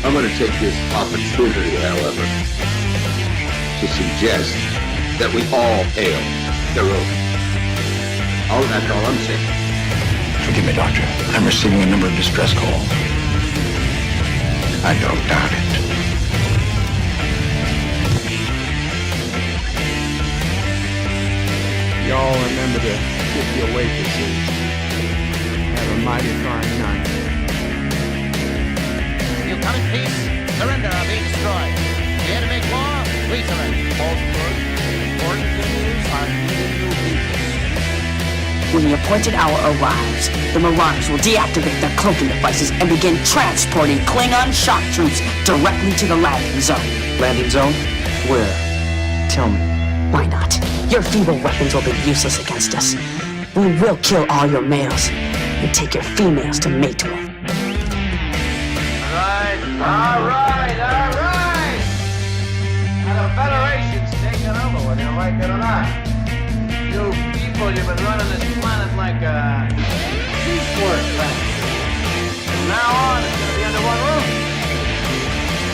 I'm going to take this opportunity, however, to suggest that we all hail heroic. Oh, that's all I'm saying. Forgive me, Doctor. I'm receiving a number of distress calls. I don't doubt it. Y'all remember to tip your waitresses. Have a mighty fine night. You come in peace, surrender or be destroyed. Here to make war, we surrender. Falsehood, important things are new people. When the appointed hour arrives, the Marauders will deactivate their cloaking devices and begin transporting Klingon shock troops directly to the landing zone. Landing zone? Where? Tell me. Why not? Your feeble weapons will be useless against us. We will kill all your males and take your females to mate with. All right. Now the Federation's taking over, whether you like it or not. You people, you've been running this planet like a piecework factory. From now on, it's gonna be under one roof.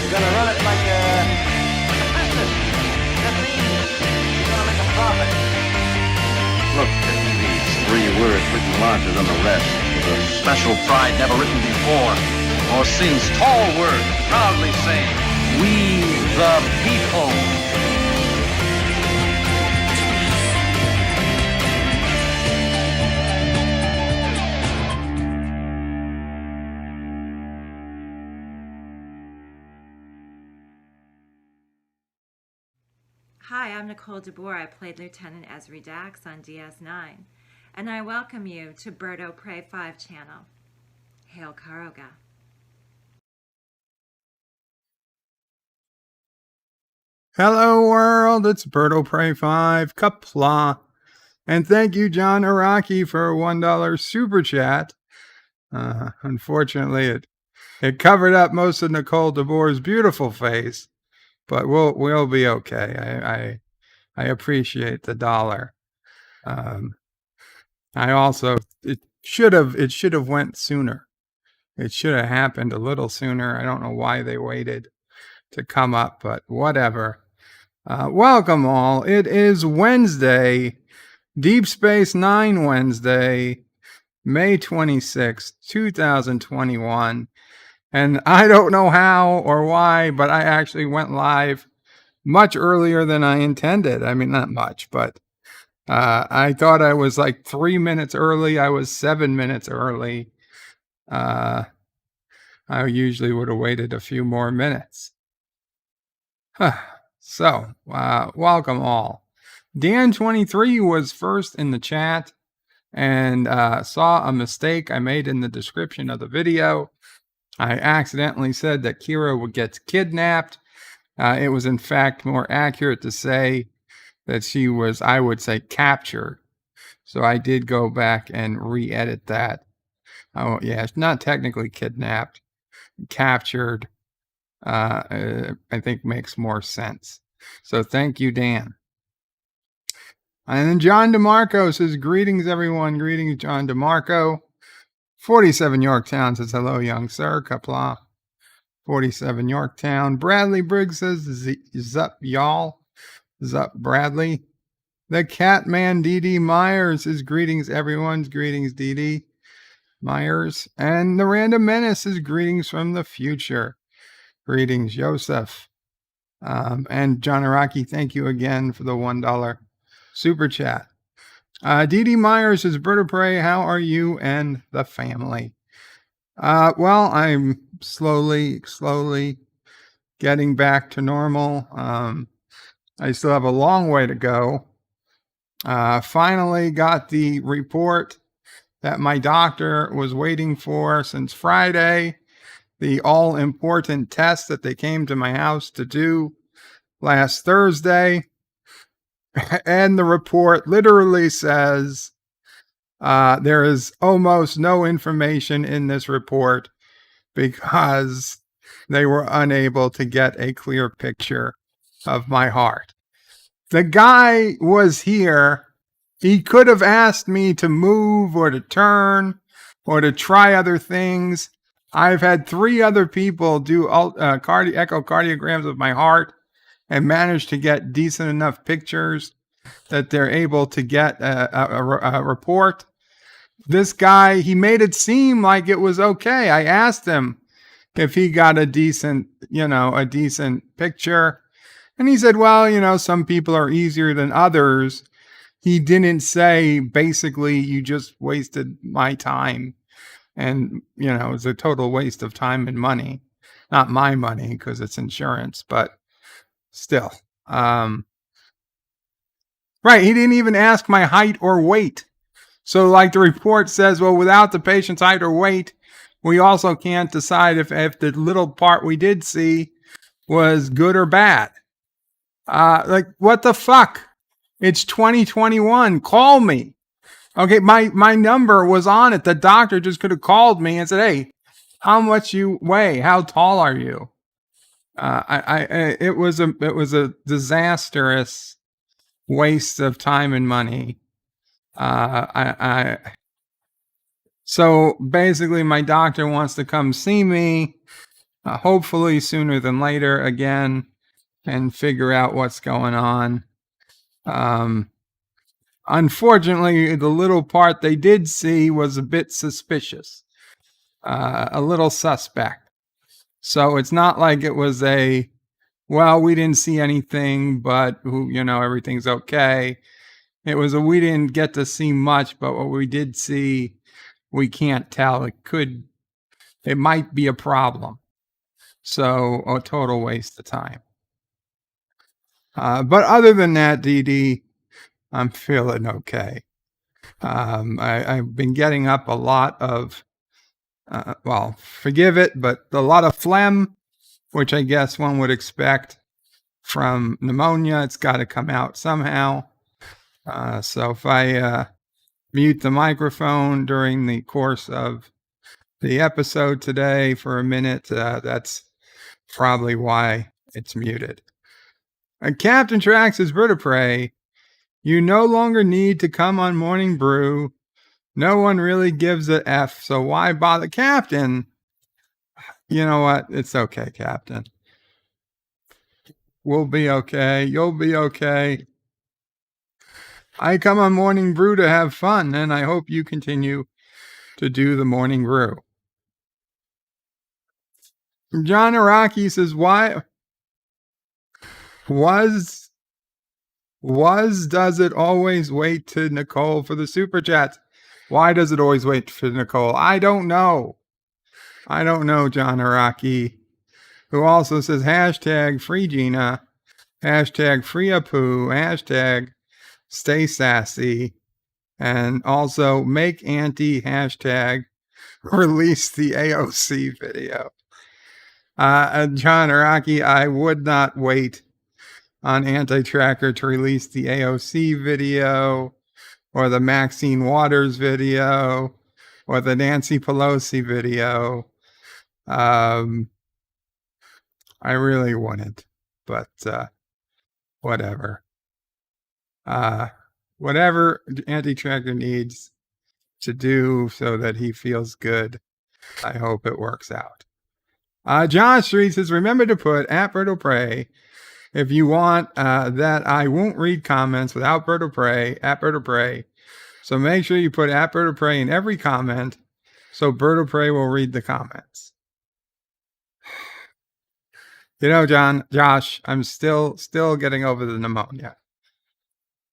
You're gonna run it like a business. That means you're gonna make a profit. Look at these 3 words written larger than the rest. With a special pride never written before or since. Tall word, proudly saying, we the people. Hi, I'm Nicole DeBoer. I played Lieutenant Ezri Dax on DS9, and I welcome you to Bird O' Prey 5 channel. Hail Karoga. Hello world, it's Bird O' Prey 5, Qapla. And thank you, John Araki, for a $1 super chat. Unfortunately, it covered up most of Nicole DeBoer's beautiful face, but we'll be okay. I appreciate the $1. I also it should have went sooner. It should have happened a little sooner. I don't know why they waited to come up, but whatever. Welcome all. It is Wednesday, Deep Space Nine Wednesday, May 26th, 2021. And I don't know how or why, but I actually went live much earlier than I intended. I mean, not much, but I thought I was like 3 minutes early. I was 7 minutes early. I usually would have waited a few more minutes. So, welcome all. Dan23 was first in the chat and saw a mistake I made in the description of the video. I accidentally said that Kira would get kidnapped. It was in fact more accurate to say that she was, I would say, captured. So I did go back and re-edit that. Oh yeah, it's not technically kidnapped. Captured, I think makes more sense. So thank you, Dan. And then John DeMarco says, greetings everyone. Greetings, John DeMarco. 47 Yorktown says, hello, young sir. Qapla. 47 Yorktown. Bradley Briggs says, zup, y'all. Zup, Bradley. The Catman DD Myers says, greetings, everyone. Greetings, DD Myers. And the Random Menace says, greetings from the future. Greetings, Joseph. And John Araki, thank you again for the $1 super chat. DD Myers says, Bird of Prey, how are you and the family? Well, I'm slowly getting back to normal. I still have a long way to go. Finally got the report that my doctor was waiting for since Friday. The all-important test that they came to my house to do last Thursday. And the report literally says there is almost no information in this report because they were unable to get a clear picture of my heart. The guy was here. He could have asked me to move or to turn or to try other things. I've had 3 other people do echocardiograms of my heart and managed to get decent enough pictures that they're able to get a report. This guy, he made it seem like it was okay. I asked him if he got a decent picture. And he said, well, some people are easier than others. He didn't say, basically, you just wasted my time. And, it's a total waste of time and money. Not my money, because it's insurance, but still. Right, he didn't even ask my height or weight. So like the report says, well, without the patient's height or weight, we also can't decide if the little part we did see was good or bad. Like, what the fuck? It's 2021. Call me. Okay, my number was on it. The doctor just could have called me and said, hey, how much you weigh? How tall are you? It was a disastrous waste of time and money. So basically my doctor wants to come see me, hopefully sooner than later again, and figure out what's going on. Unfortunately, the little part they did see was a bit suspicious, a little suspect. So it's not like it was we didn't see anything, but everything's okay. It was we didn't get to see much, but what we did see, we can't tell. It might be a problem. So a total waste of time. But other than that, DD, I'm feeling okay. I've been getting up a lot of, forgive it, but a lot of phlegm, which I guess one would expect from pneumonia. It's got to come out somehow. So if I mute the microphone during the course of the episode today for a minute, that's probably why it's muted. Captain Trax says, Vertebrae, you no longer need to come on Morning Brew. No one really gives a F, so why bother? Captain, you know what? It's okay, Captain. We'll be okay. You'll be okay. I come on Morning Brew to have fun, and I hope you continue to do the Morning Brew. John Araki says, why does it always wait to Nicole for the super chat? Why does it always wait for Nicole? I don't know, John Araki, who also says hashtag free Gina, hashtag free Apu, hashtag stay sassy, and also make Auntie hashtag release the AOC video. John Araki, I would not wait on Anti-Tracker to release the AOC video or the Maxine Waters video or the Nancy Pelosi video. I really wouldn't, but whatever. Whatever Anti-Tracker needs to do so that he feels good, I hope it works out. John Street says, remember to put at Berto Pray if you want that I won't read comments without Berto Pray, at Berto Pray. So make sure you put at Berto Pray in every comment so Berto Pray will read the comments. Josh, I'm still getting over the pneumonia.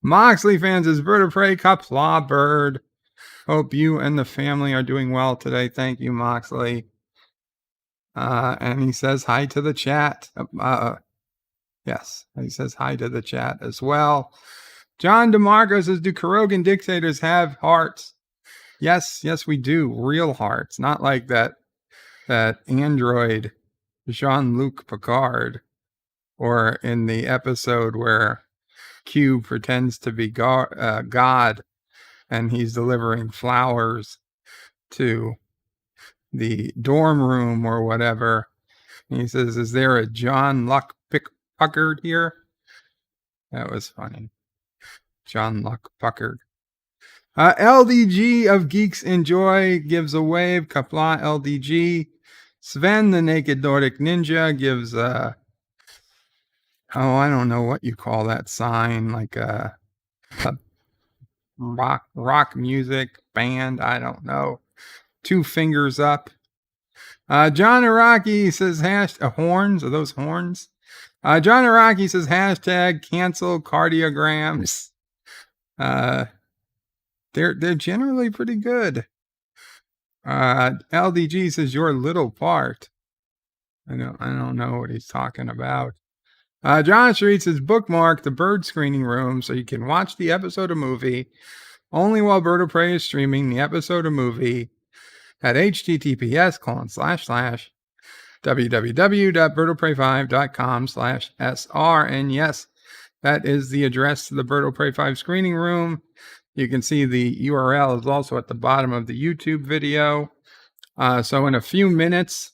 Moxley fans is Berto Pray, Qapla bird. Hope you and the family are doing well today. Thank you, Moxley. And he says hi to the chat. Yes, he says hi to the chat as well. John DeMarco says, do Kurogan dictators have hearts? Yes, we do. Real hearts. Not like that android Jean-Luc Picard, or in the episode where Q pretends to be God and he's delivering flowers to the dorm room or whatever. And he says, is there a John-Luc Picard here? That was funny. John-Luc Picard. LDG of Geeks Enjoy gives a wave. Qapla LDG. Sven, the Naked Nordic Ninja, gives I don't know what you call that sign, like a rock music band. I don't know. 2 fingers up. John Araki says horns. Are those horns? John Araki says hashtag cancel cardiograms. They're generally pretty good. LDG says your little part. I don't know what he's talking about. John Street says bookmark the bird screening room so you can watch the episode of movie only while Bird of Prey is streaming the episode of movie at https://www.birdofprey5.com/SR. And yes, that is the address to the Bird of Prey 5 screening room. You can see the URL is also at the bottom of the YouTube video. So in a few minutes,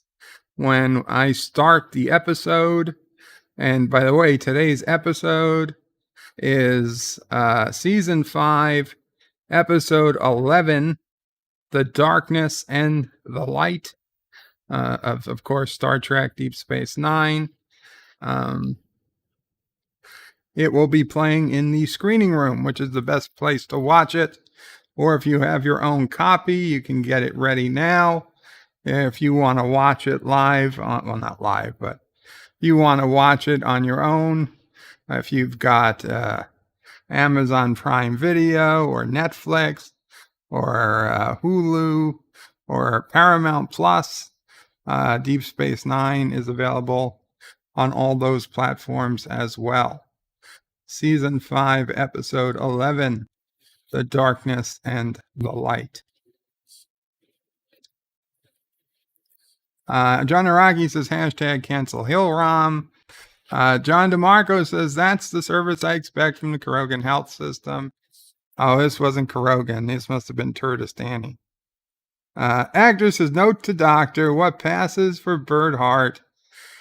when I start the episode, and by the way, today's episode is Season 5, Episode 11, The Darkness and the Light, of course, Star Trek Deep Space Nine. It will be playing in the screening room, which is the best place to watch it. Or if you have your own copy, you can get it ready now. If you want to watch it live, well, not live, but you want to watch it on your own, if you've got Amazon Prime Video or Netflix or Hulu or Paramount Plus, Deep Space Nine is available on all those platforms as well. Season 5, Episode 11, The Darkness and the Light. John Araki says hashtag cancel Hillrom. John DeMarco says that's the service I expect from the Kurogan Health System. Oh, this wasn't Kurogan. This must have been Turdistani. Actor says, note to doctor, what passes for bird heart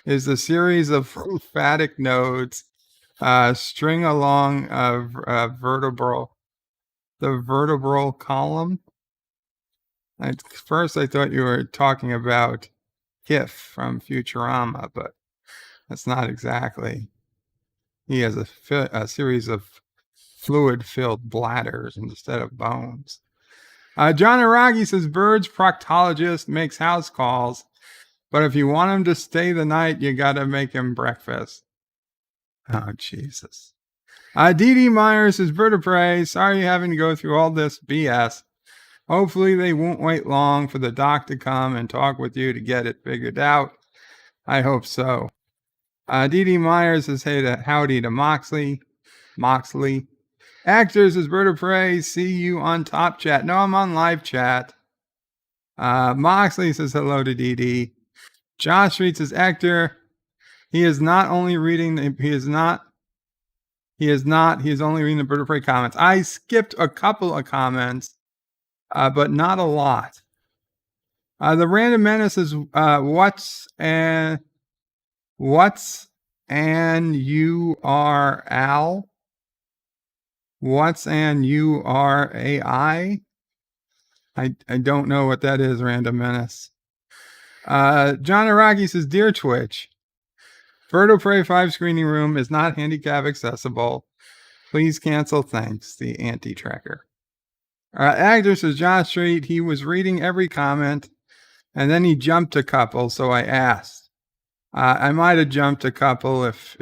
is a series of lymphatic nodes string along the vertebral column. At first I thought you were talking about Kif from Futurama, but that's not exactly. He has a series of fluid-filled bladders instead of bones. John Aragi says birds proctologist makes house calls, but if you want him to stay the night, you got to make him breakfast. Oh, Jesus. Dee Dee Myers says, Bird of Prey, sorry you're having to go through all this BS. Hopefully they won't wait long for the doc to come and talk with you to get it figured out. I hope so. Dee Dee Myers says, howdy to Moxley. Actors says, Bird of Prey, see you on Top Chat. No, I'm on live chat. Moxley says hello to Dee Dee. Josh Street says, actor, he is only reading the Bird of Prey comments. I skipped a couple of comments, but not a lot. The Random Menace is what's an URL? What's an URAI? I don't know what that is, Random Menace. John Araki says, Dear Twitch, Bird of Prey 5 screening room is not handicap accessible. Please cancel. Thanks. The anti-tracker. Actor says, John Street, he was reading every comment and then he jumped a couple, so I asked. I might have jumped a couple if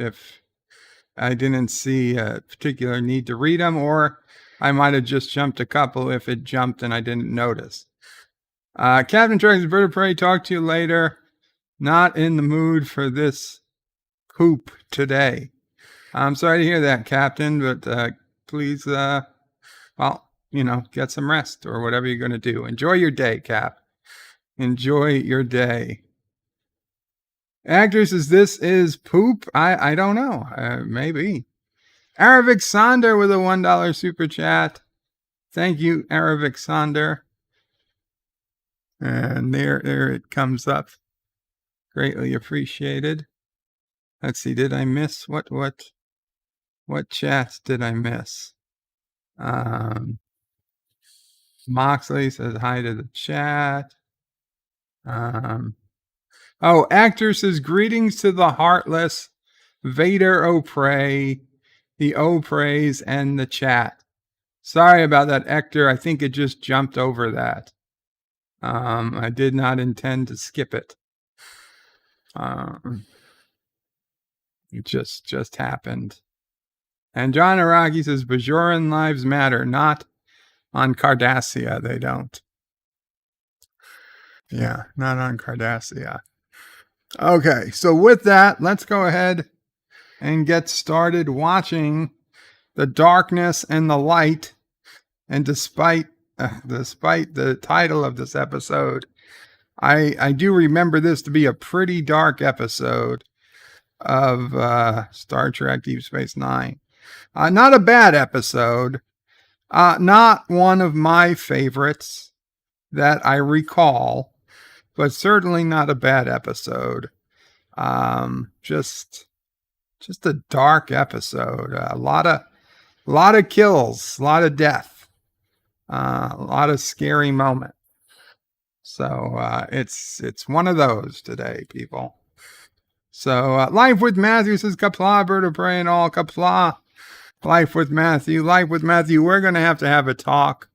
I didn't see a particular need to read them, or I might have just jumped a couple if it jumped and I didn't notice. Captain Trek says, Bird of Prey, talk to you later. Not in the mood for this poop today. I'm sorry to hear that, Captain, but please, get some rest or whatever you're going to do. Enjoy your day, Cap. Enjoy your day. Actor says, this is poop? I don't know. Maybe. Aravic Sonder with a $1 super chat. Thank you, Aravic Sonder. And there it comes up. Greatly appreciated. Let's see, did I miss what chats did I miss? Moxley says hi to the chat. Oh, Actor says, greetings to the heartless, Vader O'Prey, the O'Preys, and the chat. Sorry about that, Hector. I think it just jumped over that. I did not intend to skip it. It just happened. And John Araki says, Bajoran lives matter, not on Cardassia. They don't. Yeah, not on Cardassia. Okay, so with that, let's go ahead and get started watching The Darkness and the Light. And despite the title of this episode, I do remember this to be a pretty dark episode of Star Trek Deep Space Nine. Not a bad episode. Not one of my favorites that I recall, but certainly not a bad episode. Just a dark episode. A lot of kills, a lot of death, a lot of scary moments. So it's one of those today, people. So Life with Matthew says, Qapla, bird of prey and all. Qapla. Life with Matthew. We're going to have a talk.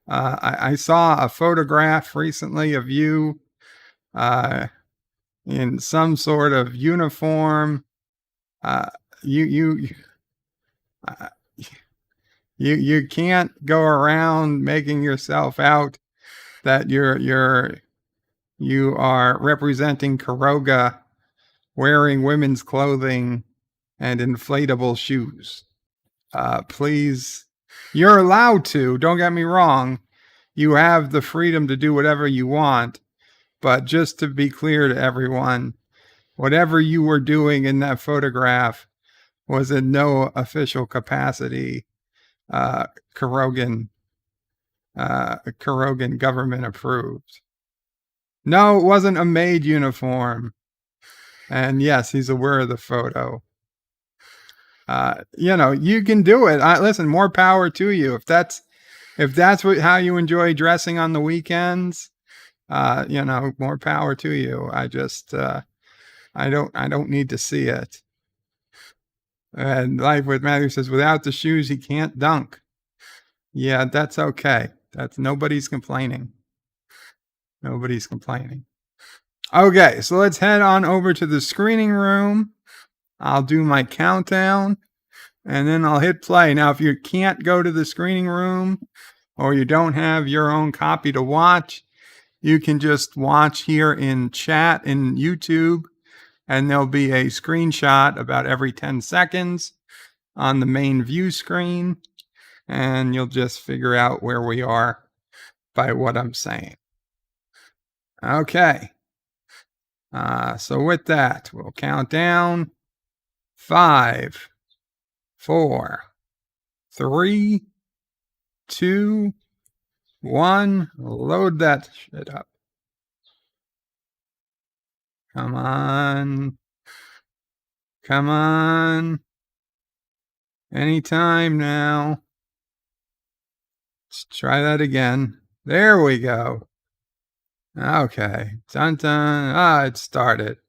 I saw a photograph recently of you in some sort of uniform. You can't go around making yourself out that you are representing Karoga wearing women's clothing and inflatable shoes. Please, you're allowed to, don't get me wrong. You have the freedom to do whatever you want, but just to be clear to everyone, whatever you were doing in that photograph was in no official capacity Karogan government approved. No, it wasn't a maid uniform. And yes, he's aware of the photo. You can do it. Listen, more power to you. If that's how you enjoy dressing on the weekends, more power to you. I just, I don't need to see it. And Life with Matthew says, without the shoes, he can't dunk. Yeah, that's okay. Nobody's complaining. Nobody's complaining. Okay, so let's head on over to the screening room. I'll do my countdown and then I'll hit play. Now, if you can't go to the screening room or you don't have your own copy to watch, you can just watch here in chat in YouTube, and there'll be a screenshot about every 10 seconds on the main view screen, and you'll just figure out where we are by what I'm saying. Okay. So with that, we'll count down. 5, 4, 3, 2, 1. Load that shit up. Come on. Come on. Anytime now. Let's try that again. There we go. Okay. Dun dun. It started.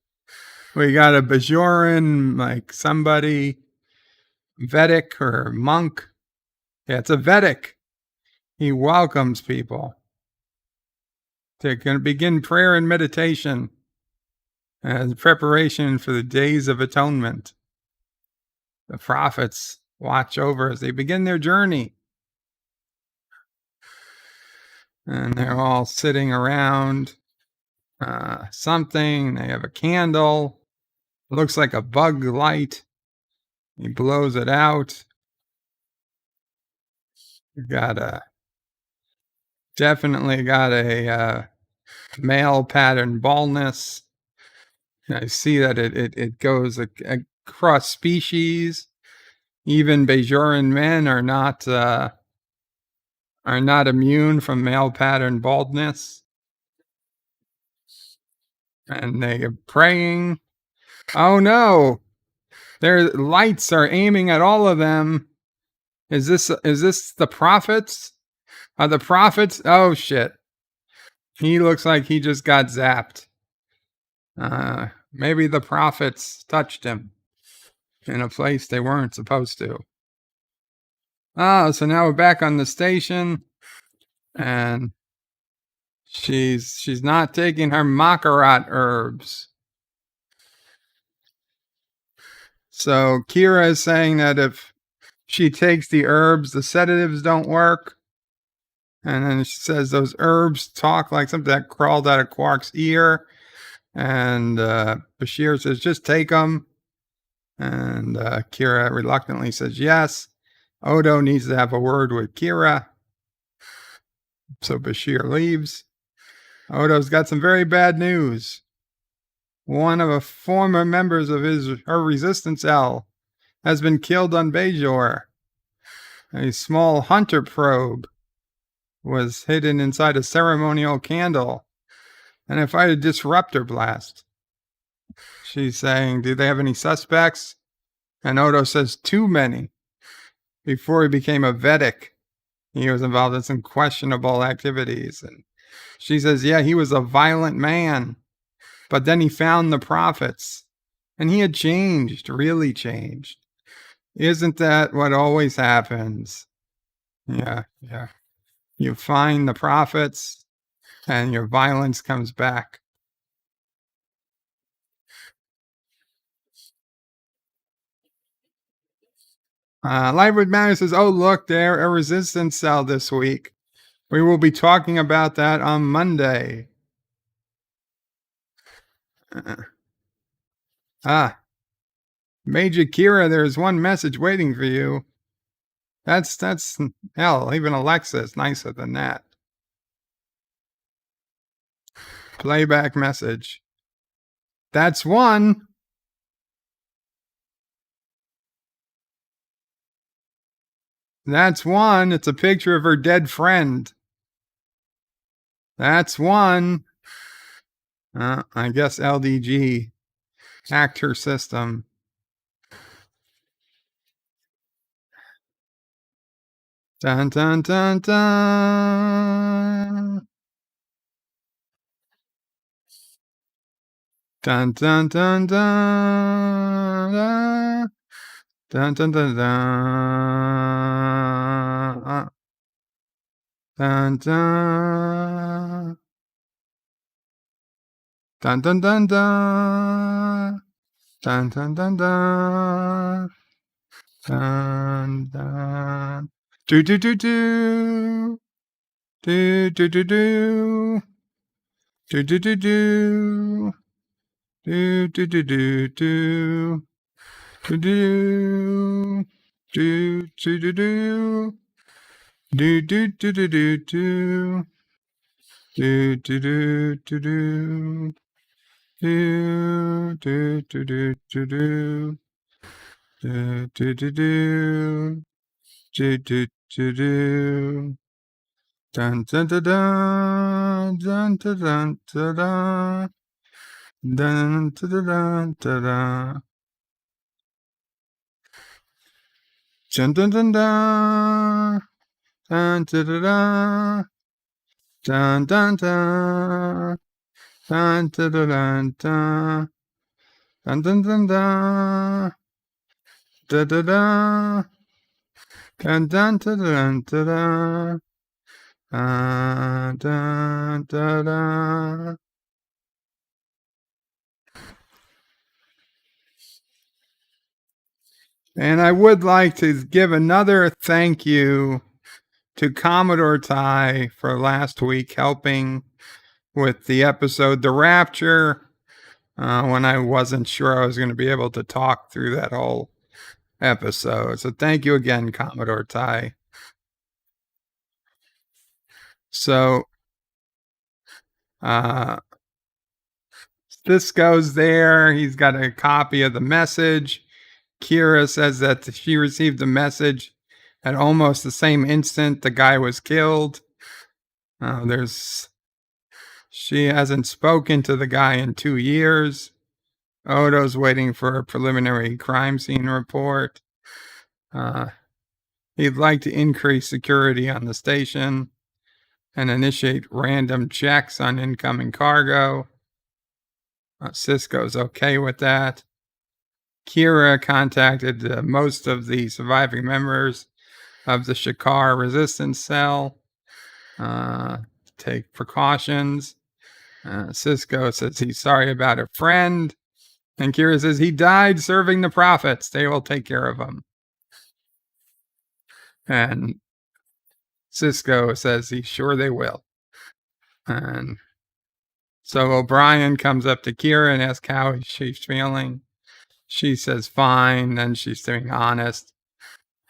We got a Bajoran, like somebody, Vedic or monk. Yeah, it's a Vedic. He welcomes people. They're going to begin prayer and meditation as preparation for the days of atonement. The prophets watch over as they begin their journey. And they're all sitting around something. They have a candle. It looks like a bug light. He blows it out. Definitely got a male pattern baldness. I see that it goes across species. Even Bajoran men are not immune from male pattern baldness. And they are praying. Oh no! Their lights are aiming at all of them. Is this the prophets? Are the prophets? Oh shit! He looks like he just got zapped. Maybe the prophets touched him in a place they weren't supposed to. Oh, so now we're back on the station, and she's not taking her macarat herbs. So Kira is saying that if she takes the herbs, the sedatives don't work. And then she says those herbs talk like something that crawled out of Quark's ear. And Bashir says, just take them. And Kira reluctantly says yes. Odo needs to have a word with Kira. So Bashir leaves. Odo's got some very bad news. One of the former members of her resistance L has been killed on Bajor. A small hunter probe was hidden inside a ceremonial candle, and it fired a disruptor blast. She's saying, do they have any suspects? And Odo says, too many. Before he became a Vedic, he was involved in some questionable activities. And she says, yeah, he was a violent man. But then he found the prophets, and he had changed, really changed. Isn't that what always happens? Yeah. You find the prophets, and your violence comes back. Lightwood Matter says, oh, look, they're a resistance cell this week. We will be talking about that on Monday. Major Kira, there's one message waiting for you. That's hell, even Alexa is nicer than that. Playback message. That's one. That's one. It's a picture of her dead friend. That's one. I guess LDG hacked her system. Dun dun dun dun. Dun dun dun dun. Dun dun dun dun. Dun dun. Dun dun dun dun. Dun dun dun dun. Dun dun. Do do do do. Do do do do. Do do do do. Do do do do do. Do do. Do do do do. Do do do do do do. Do do do do do. Do do do do do do. Do do do do. Do do do do. Dun dun dun dun dun dun dun dun dun dun dun dun dun. Dun dun dun dun. Dun dun dun dun. Dun dun dun. Dun dun dun dun. Dun dun dun dun. Da da da. Dun dun dun dun dun. Dun dun dun dun. And I would like to give another thank you to Commodore Ty for last week helping with the episode The Rapture when I wasn't sure I was going to be able to talk through that whole episode. So thank you again, Commodore Ty. So this goes there. He's got a copy of the message. Kira says that she received the message at almost the same instant the guy was killed. She hasn't spoken to the guy in 2 years. Odo's waiting for a preliminary crime scene report. He'd like to increase security on the station and initiate random checks on incoming cargo. Cisco's okay with that. Kira contacted most of the surviving members of the Shakar resistance cell. Take precautions. Cisco says he's sorry about a friend. And Kira says he died serving the prophets. They will take care of him. And Cisco says he's sure they will. And so O'Brien comes up to Kira and asks how she's feeling. She says fine. Then she's being honest.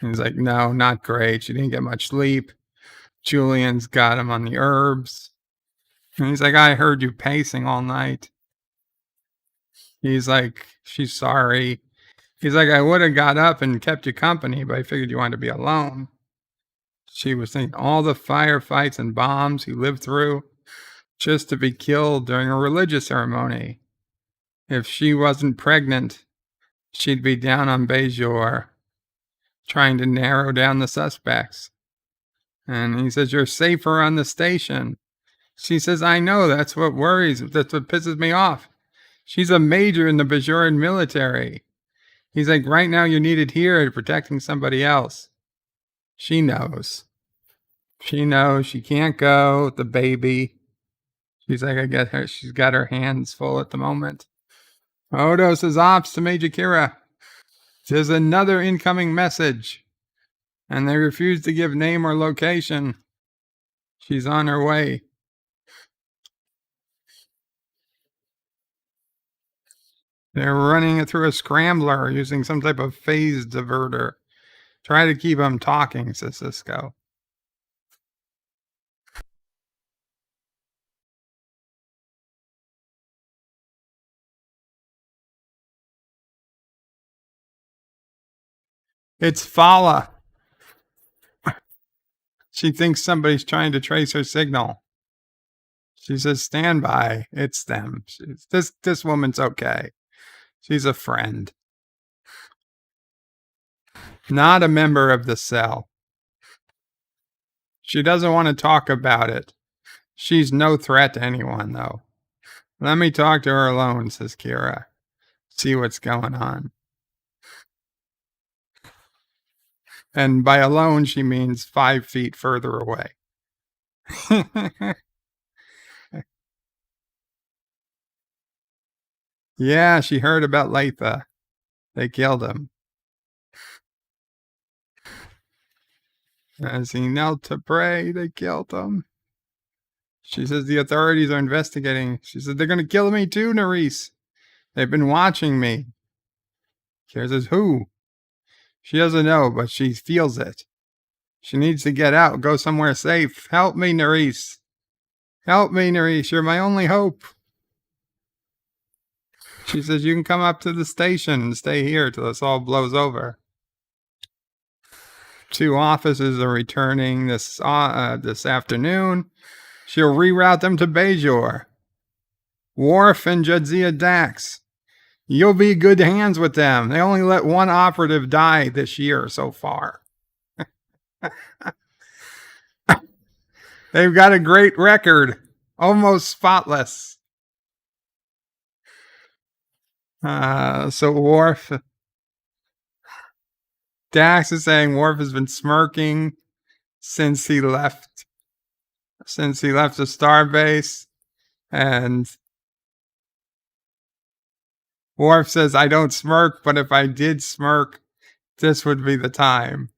He's like, no, not great. She didn't get much sleep. Julian's got him on the herbs. And he's like, I heard you pacing all night. He's like, she's sorry. He's like, I would have got up and kept you company, but I figured you wanted to be alone. She was thinking all the firefights and bombs he lived through just to be killed during a religious ceremony. If she wasn't pregnant, she'd be down on Bejor trying to narrow down the suspects. And he says, you're safer on the station. She says, I know, that's what pisses me off. She's a major in the Bajoran military. He's like, right now you're needed here protecting somebody else. She knows. She knows she can't go with the baby. She's like, I get her. She's got her hands full at the moment. Odo says, ops to Major Kira. There's another incoming message. And they refuse to give name or location. She's on her way. They're running it through a scrambler using some type of phase diverter. Try to keep them talking, says Cisco. It's Fala. She thinks somebody's trying to trace her signal. She says, stand by. It's them. This woman's okay. She's a friend. Not a member of the cell. She doesn't want to talk about it. She's no threat to anyone, though. Let me talk to her alone, says Kira. See what's going on. And by alone, she means 5 feet further away. Yeah, she heard about Latha. They killed him. As he knelt to pray, they killed him. She says the authorities are investigating. She says they're going to kill me too, Nerys. They've been watching me. Kira says, who? She doesn't know, but she feels it. She needs to get out, go somewhere safe. Help me, Nerys. Help me, Nerys. You're my only hope. She says, you can come up to the station and stay here till this all blows over. 2 officers are returning this afternoon. She'll reroute them to Bajor. Worf and Jadzia Dax. You'll be in good hands with them. They only let 1 operative die this year so far. They've got a great record. Almost spotless. So Worf... Dax is saying Worf has been smirking since he left the starbase. And Worf says, I don't smirk, but if I did smirk, this would be the time.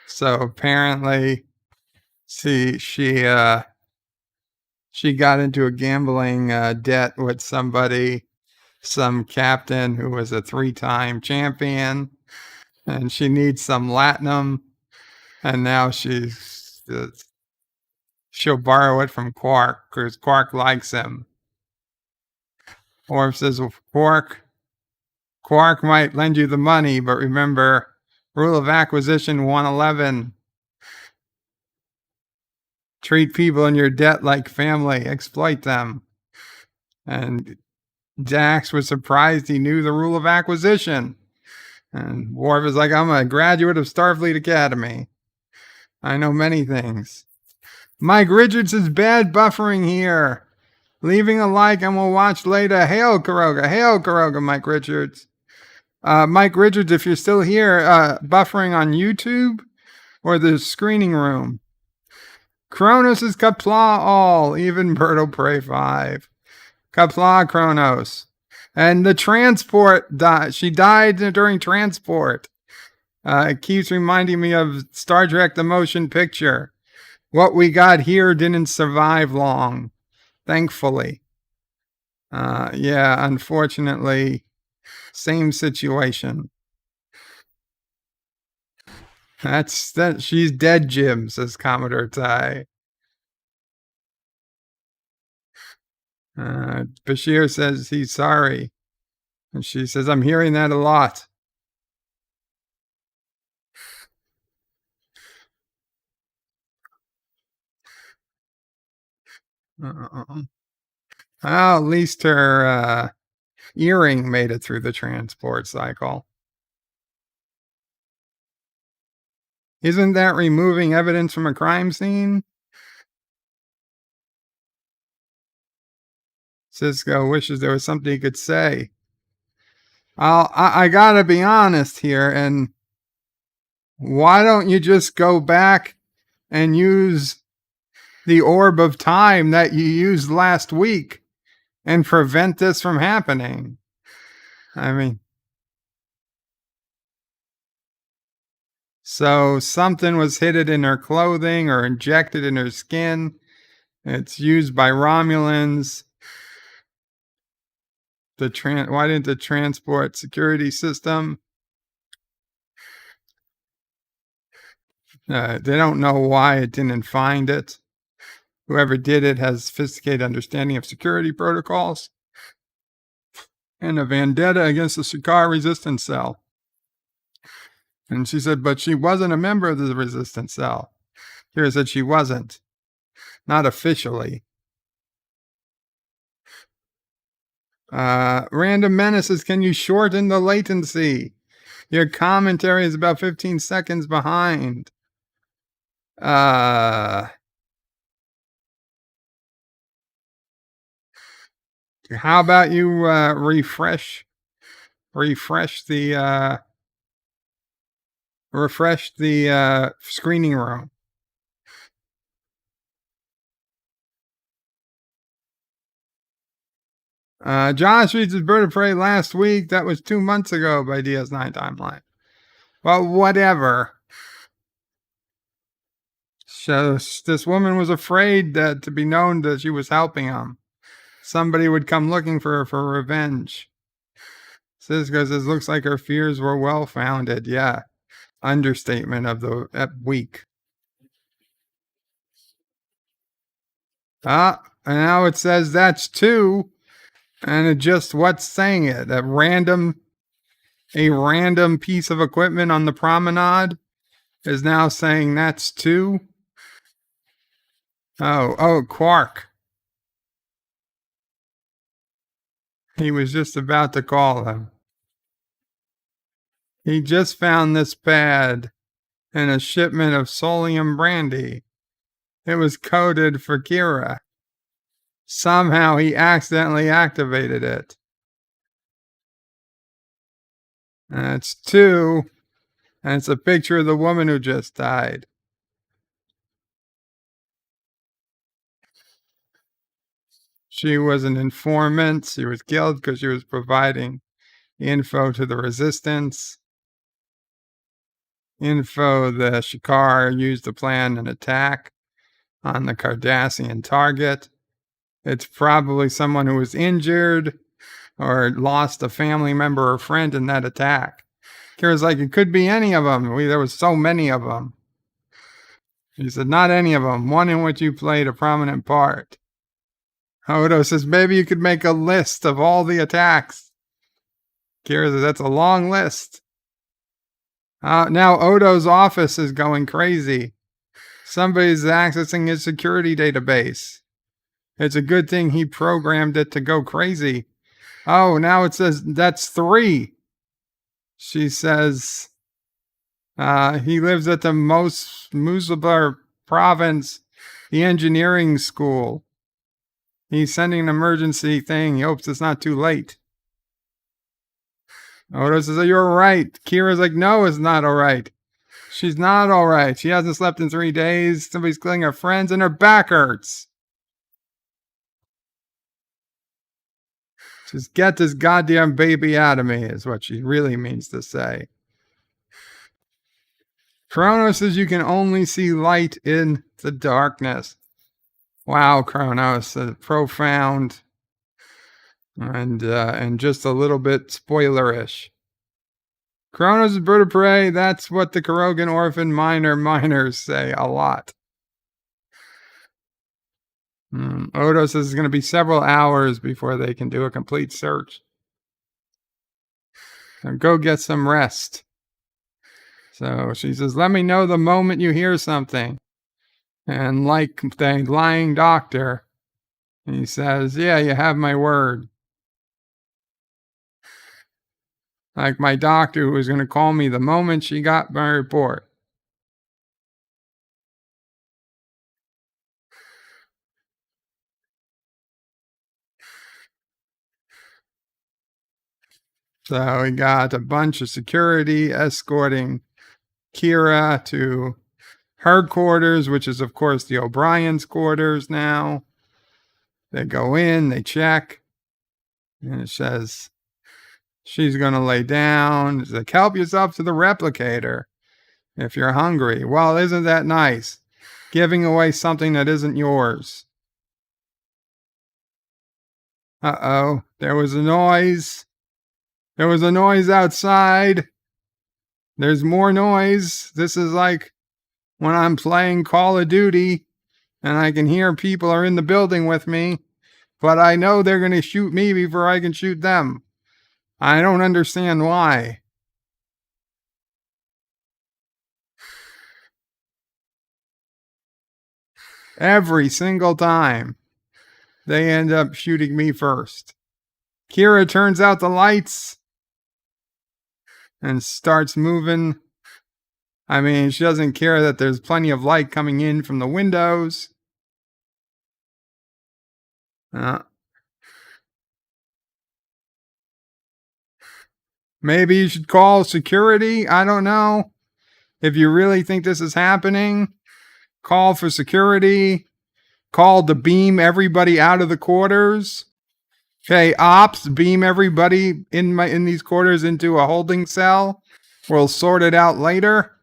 So apparently she got into a gambling debt with some captain who was a 3-time champion, and she needs some latinum, and now she'll borrow it from Quark because Quark likes him. Worf says, well, Quark might lend you the money, but remember, rule of acquisition 111. Treat people in your debt like family. Exploit them. And Dax was surprised he knew the rule of acquisition. And Worf is like, I'm a graduate of Starfleet Academy. I know many things. Mike Richards is bad buffering here. Leaving a like and we'll watch later. Hail Kuroga, Mike Richards. Mike Richards, if you're still here, buffering on YouTube or the screening room. Kronos is Qapla all, even Berto Prey 5. Qapla Kronos. And the transport died. She died during transport. It keeps reminding me of Star Trek the Motion Picture. What we got here didn't survive long, thankfully. Yeah, unfortunately, same situation. That's that. She's dead, Jim, says Commodore Ty. Bashir says he's sorry. And she says, I'm hearing that a lot. Well, at least her earring made it through the transport cycle. Isn't that removing evidence from a crime scene? Cisco wishes there was something he could say. I gotta be honest here, and why don't you just go back and use the orb of time that you used last week and prevent this from happening? I mean, so something was hidden in her clothing or injected in her skin. It's used by Romulans. Why didn't the transport security system? They don't know why it didn't find it. Whoever did it has sophisticated understanding of security protocols and a vendetta against the Shikar resistance cell. And she said, but she wasn't a member of the resistance cell. Kira said she wasn't. Not officially. Random Menaces, can you shorten the latency? Your commentary is about 15 seconds behind. How about you refresh the screening room? Josh reads his Bird of Prey last week. That was 2 months ago by DS9 Timeline. Well, whatever. So this woman was afraid that to be known that she was helping him. Somebody would come looking for her for revenge. Cisco says, looks like her fears were well-founded. Yeah. Understatement of the week. And now it says that's 2. And it just what's saying it? A random piece of equipment on the promenade is now saying that's 2. Oh, Quark. He was just about to call him. He just found this pad in a shipment of Solium brandy. It was coded for Kira. Somehow he accidentally activated it. That's 2. And it's a picture of the woman who just died. She was an informant. She was killed because she was providing info to the resistance. Info the Shikar used to plan an attack on the Cardassian target. It's probably someone who was injured or lost a family member or friend in that attack. Kira's like, it could be any of them. There was so many of them. He said, not any of them. One in which you played a prominent part. Odo says, maybe you could make a list of all the attacks. Kira says, that's a long list. Now Odo's office is going crazy. Somebody's accessing his security database. It's a good thing he programmed it to go crazy. Oh, now it says that's 3. She says he lives at the Musabar province, the engineering school. He's sending an emergency thing. He hopes it's not too late. Odo says, you're right. Kira's like, no, it's not all right. She's not all right. She hasn't slept in 3 days. Somebody's killing her friends and her back hurts. Just get this goddamn baby out of me is what she really means to say. Kronos says you can only see light in the darkness. Wow, Kronos, profound and just a little bit spoilerish. Kronos is bird of prey. That's what the Kurogan orphan miners say a lot. Odo says it's going to be several hours before they can do a complete search. So go get some rest. So she says, let me know the moment you hear something. And like the lying doctor, he says, yeah, you have my word. Like my doctor who was going to call me the moment she got my report. So we got a bunch of security escorting Kira to her quarters, which is, of course, the O'Brien's quarters now. They go in, they check, and it says she's going to lay down. It's like, help yourself to the replicator if you're hungry. Well, isn't that nice? Giving away something that isn't yours. Uh-oh, there was a noise. There was a noise outside. There's more noise. This is like when I'm playing Call of Duty and I can hear people are in the building with me, but I know they're going to shoot me before I can shoot them. I don't understand why. Every single time, they end up shooting me first. Kira turns out the lights and starts moving. I mean, she doesn't care that there's plenty of light coming in from the windows. Maybe you should call security. I don't know. If you really think this is happening, call for security. Call to beam everybody out of the quarters. Okay, ops, beam everybody in these quarters into a holding cell. We'll sort it out later.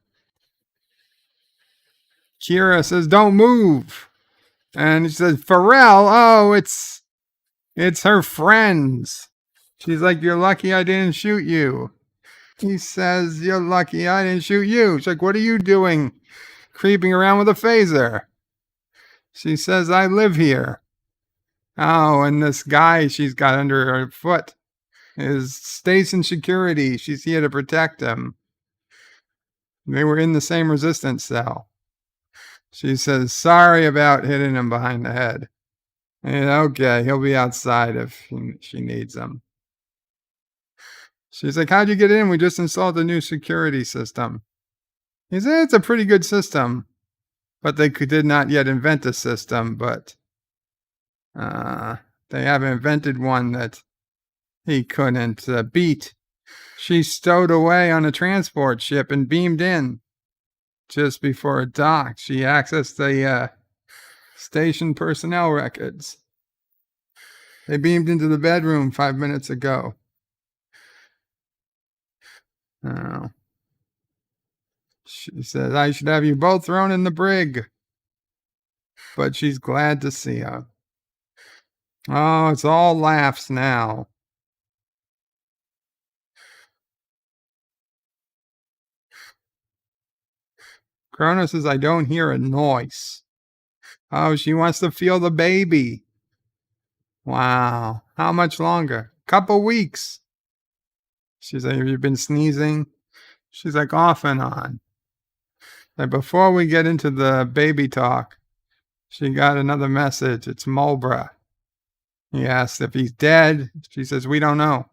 Kira says, don't move. And she says, Pharrell, oh, it's her friends. She's like, you're lucky I didn't shoot you. He says, you're lucky I didn't shoot you. She's like, what are you doing? Creeping around with a phaser. She says, I live here. Oh, and this guy she's got under her foot is station security. She's here to protect him. They were in the same resistance cell. She says, sorry about hitting him behind the head. And okay, he'll be outside if she needs him. She's like, how'd you get in? We just installed the new security system. He said, it's a pretty good system. But they did not yet invent a system, but they haven't invented one that he couldn't beat. She stowed away on a transport ship and beamed in just before it docked. She accessed the station personnel records. They beamed into the bedroom 5 minutes ago. She says, I should have you both thrown in the brig. But she's glad to see her. Oh, it's all laughs now. Kronos says, I don't hear a noise. Oh, she wants to feel the baby. Wow. How much longer? Couple weeks. She's like, have you been sneezing? She's like, off and on. And before we get into the baby talk, she got another message. It's Mulbra. He asked if he's dead. She says, we don't know.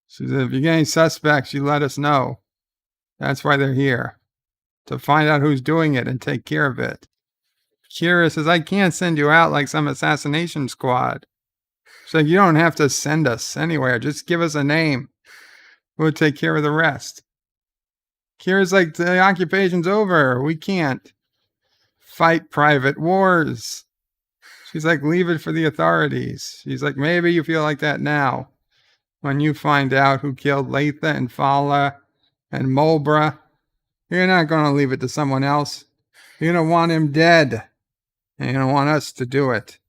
She says, if you get any suspects, you let us know. That's why they're here. To find out who's doing it and take care of it. Kira says, I can't send you out like some assassination squad. She's like, you don't have to send us anywhere. Just give us a name. We'll take care of the rest. Kira's like, the occupation's over. We can't fight private wars. She's like, leave it for the authorities. She's like, maybe you feel like that now. When you find out who killed Latha and Fala and Mulbra, you're not going to leave it to someone else. You're going to want him dead. And you don't want us to do it.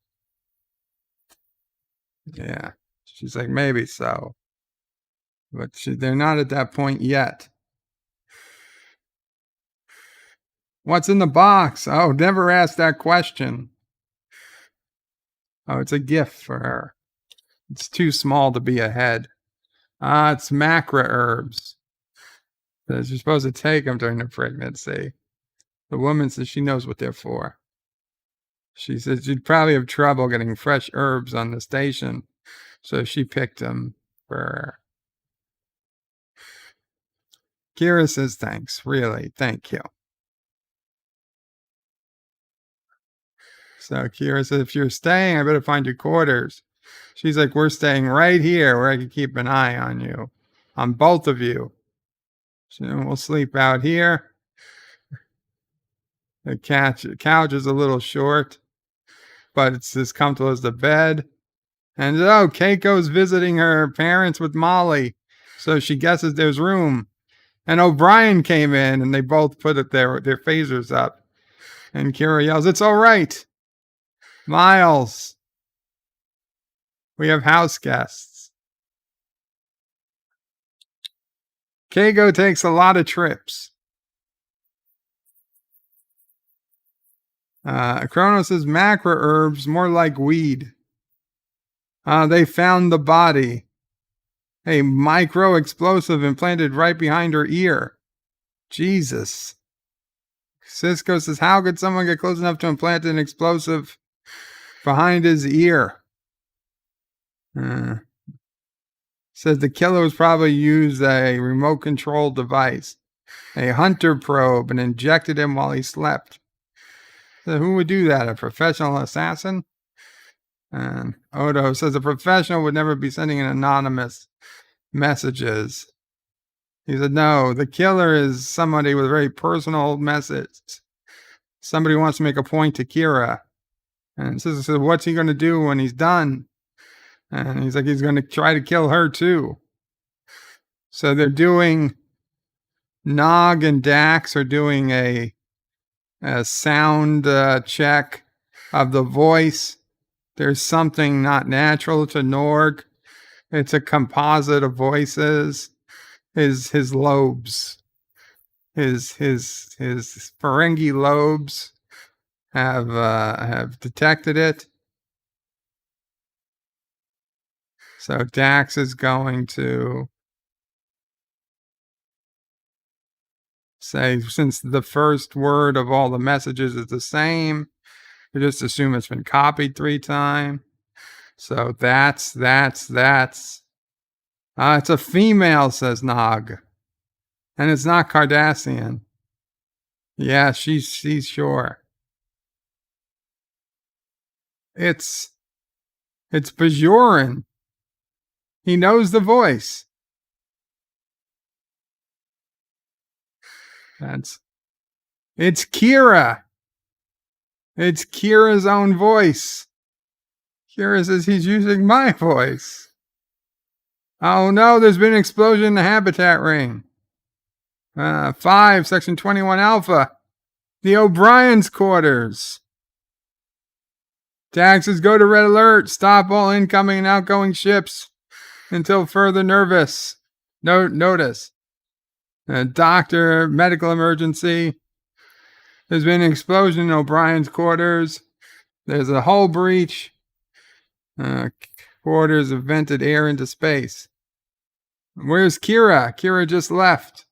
Yeah. She's like, maybe so. But they're not at that point yet. What's in the box? Oh, never asked that question. Oh, it's a gift for her. It's too small to be a head. It's macra herbs. You're supposed to take them during the pregnancy. The woman says she knows what they're for. She says you'd probably have trouble getting fresh herbs on the station, so she picked them for her. Kira says thanks, really, thank you. So Kira says, if you're staying, I better find your quarters. She's like, we're staying right here where I can keep an eye on you, on both of you. So we'll sleep out here. The couch is a little short, but it's as comfortable as the bed. And Keiko's visiting her parents with Molly, so she guesses there's room. And O'Brien came in, and they both put their phasers up. And Kira yells, it's all right. Miles, we have house guests. Keiko takes a lot of trips. Kronos says macra herbs, more like weed. They found the body. A micro explosive implanted right behind her ear. Jesus. Cisco says, how could someone get close enough to implant an explosive behind his ear? Says the killer was probably used a remote control device, a hunter probe, and injected him while he slept. So who would do that? A professional assassin? And Odo says a professional would never be sending anonymous messages. He said, no, the killer is somebody with a very personal message. Somebody wants to make a point to Kira. And says, what's he going to do when he's done? And he's like, he's going to try to kill her too. So they're doing, Nog and Dax are doing a sound check of the voice. There's something not natural to Norg. It's a composite of voices. His lobes, his Ferengi lobes have detected it. So Dax is going to say, since the first word of all the messages is the same, we just assume it's been copied 3 times. So that's. It's a female, says Nog. And it's not Cardassian. Yeah, she's sure. It's Bajoran. He knows the voice. It's Kira. It's Kira's own voice. Kira says he's using my voice. Oh no, there's been an explosion in the habitat ring. 5, Section 21 Alpha. The O'Brien's quarters. Dax says, go to red alert. Stop all incoming and outgoing ships until further notice. Doctor, medical emergency. There's been an explosion in O'Brien's quarters. There's a hull breach. Quarters have vented air into space. Where's Kira? Kira just left.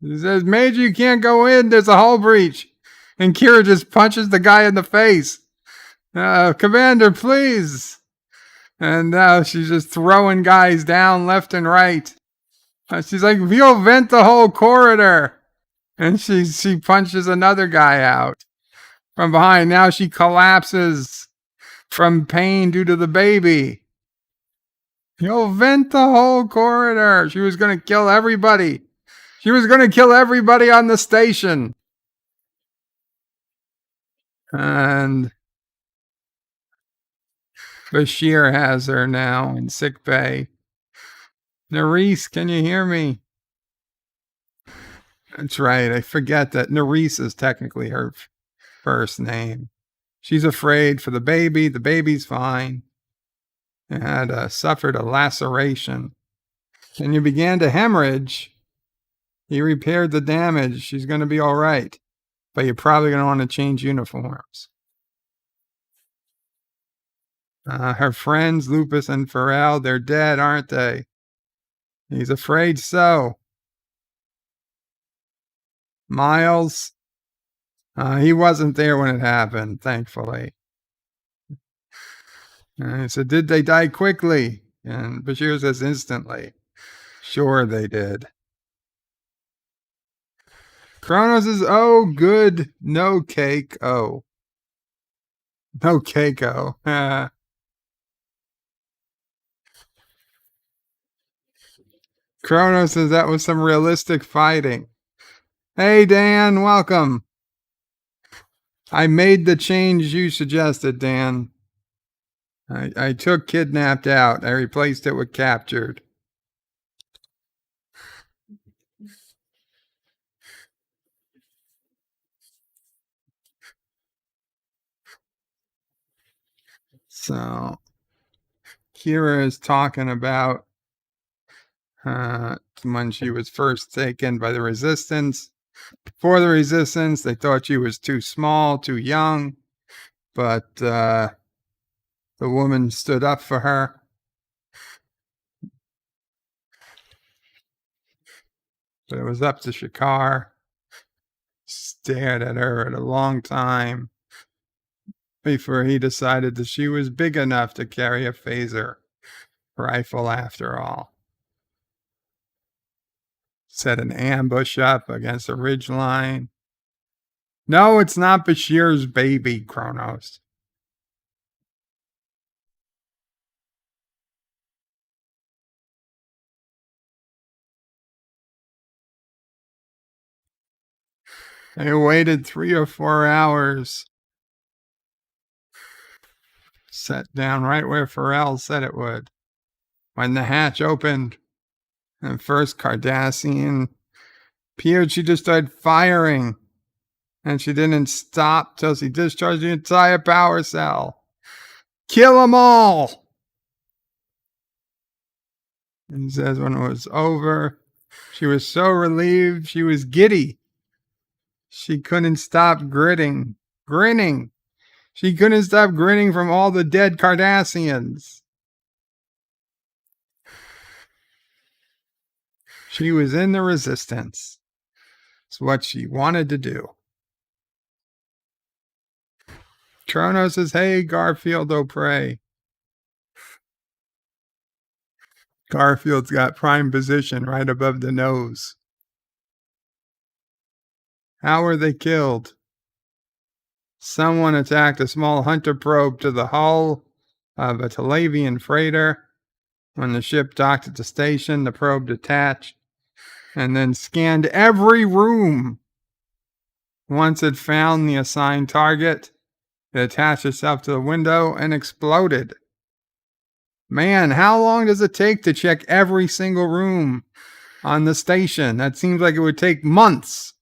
He says, Major, you can't go in. There's a hull breach. And Kira just punches the guy in the face. Commander, please. And now she's just throwing guys down left and right. She's like, you'll vent the whole corridor. And she punches another guy out. from behind. Now she collapses from pain due to the baby. You'll vent the whole corridor. She was going to kill everybody. She was going to kill everybody on the station. And Bashir has her now in sick bay. Nerys, can you hear me? That's right. I forget that Nerys is technically her first name. She's afraid for the baby. The baby's fine. It had suffered a laceration. And you began to hemorrhage. He repaired the damage. She's going to be all right. But you're probably going to want to change uniforms. Her friends, Lupus and Pharrell, they're dead, aren't they? He's afraid so. Miles, he wasn't there when it happened, thankfully. He said, did they die quickly? And Bashir says instantly. Sure they did. Kronos says, oh, good. No cake. Oh. No Keiko. Kronos says that was some realistic fighting. Hey, Dan, welcome. I made the change you suggested, Dan. I took kidnapped out. I replaced it with captured. So, Kira is talking about when she was first taken by the Resistance. For the Resistance, they thought she was too small, too young, but the woman stood up for her. But it was up to Shakar. Stared at her at a long time before he decided that she was big enough to carry a phaser rifle after all. Set an ambush up against a ridge line. No, it's not Bashir's baby, Kronos. They waited 3 or 4 hours. Sat down right where Pharrell said it would. When the hatch opened, and first Cardassian appeared, she just started firing. And she didn't stop till she discharged the entire power cell. Kill them all! And he says when it was over, she was so relieved, she was giddy. She couldn't stop grinning. She couldn't stop grinning from all the dead Cardassians. She was in the Resistance. It's what she wanted to do. Kronos says, hey, Garfield O'Prey. Garfield's got prime position right above the nose. How were they killed? Someone attacked a small hunter probe to the hull of a Talavian freighter. When the ship docked at the station, the probe detached and then scanned every room. Once it found the assigned target, it attached itself to the window and exploded. Man, how long does it take to check every single room on the station? That seems like it would take months.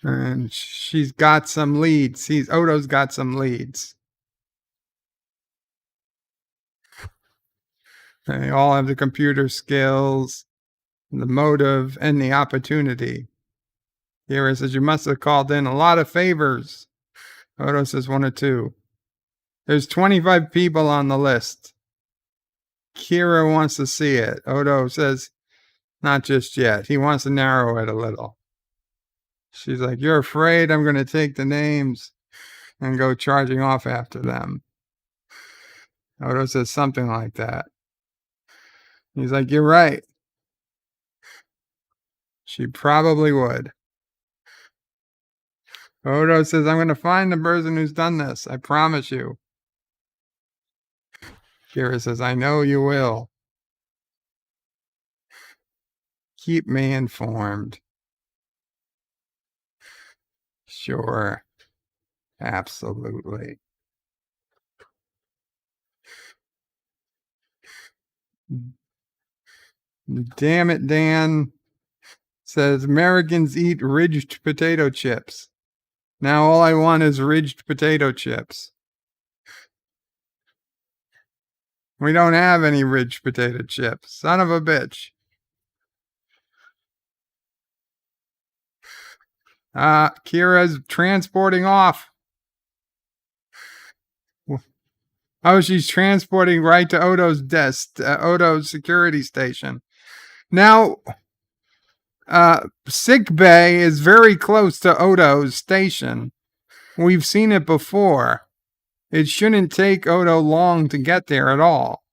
And she's got some leads. Odo's got some leads. They all have the computer skills, the motive, and the opportunity. Kira says, you must have called in a lot of favors. Odo says 1 or 2. There's 25 people on the list. Kira wants to see it. Odo says, not just yet. He wants to narrow it a little. She's like, you're afraid I'm going to take the names and go charging off after them. Odo says something like that. He's like, you're right. She probably would. Odo says, I'm going to find the person who's done this. I promise you. Kira says, I know you will. Keep me informed. Sure. Absolutely. Damn it, Dan. Says, Americans eat ridged potato chips. Now all I want is ridged potato chips. We don't have any ridged potato chips. Son of a bitch. Kira's transporting off. Oh, she's transporting right to Odo's desk, Odo's security station. Now, sick bay is very close to Odo's station. We've seen it before. It shouldn't take Odo long to get there at all.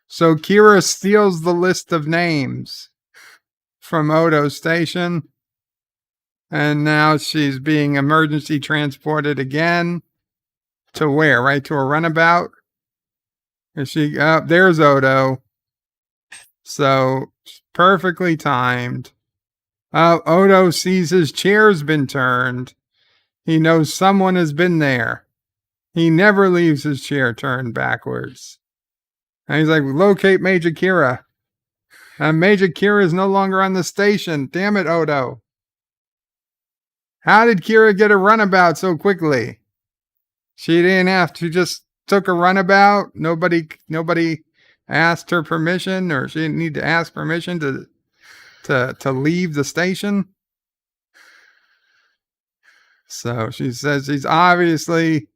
So Kira steals the list of names from Odo's station. And now she's being emergency transported again. To where? Right to a runabout? Is she? There's Odo. So perfectly timed. Odo sees his chair's been turned. He knows someone has been there. He never leaves his chair turned backwards. And he's like, locate Major Kira. Major Kira is no longer on the station. Damn it, Odo. How did Kira get a runabout so quickly? She didn't have to, just took a runabout. Nobody asked her permission, or she didn't need to ask permission to leave the station. So she says she's obviously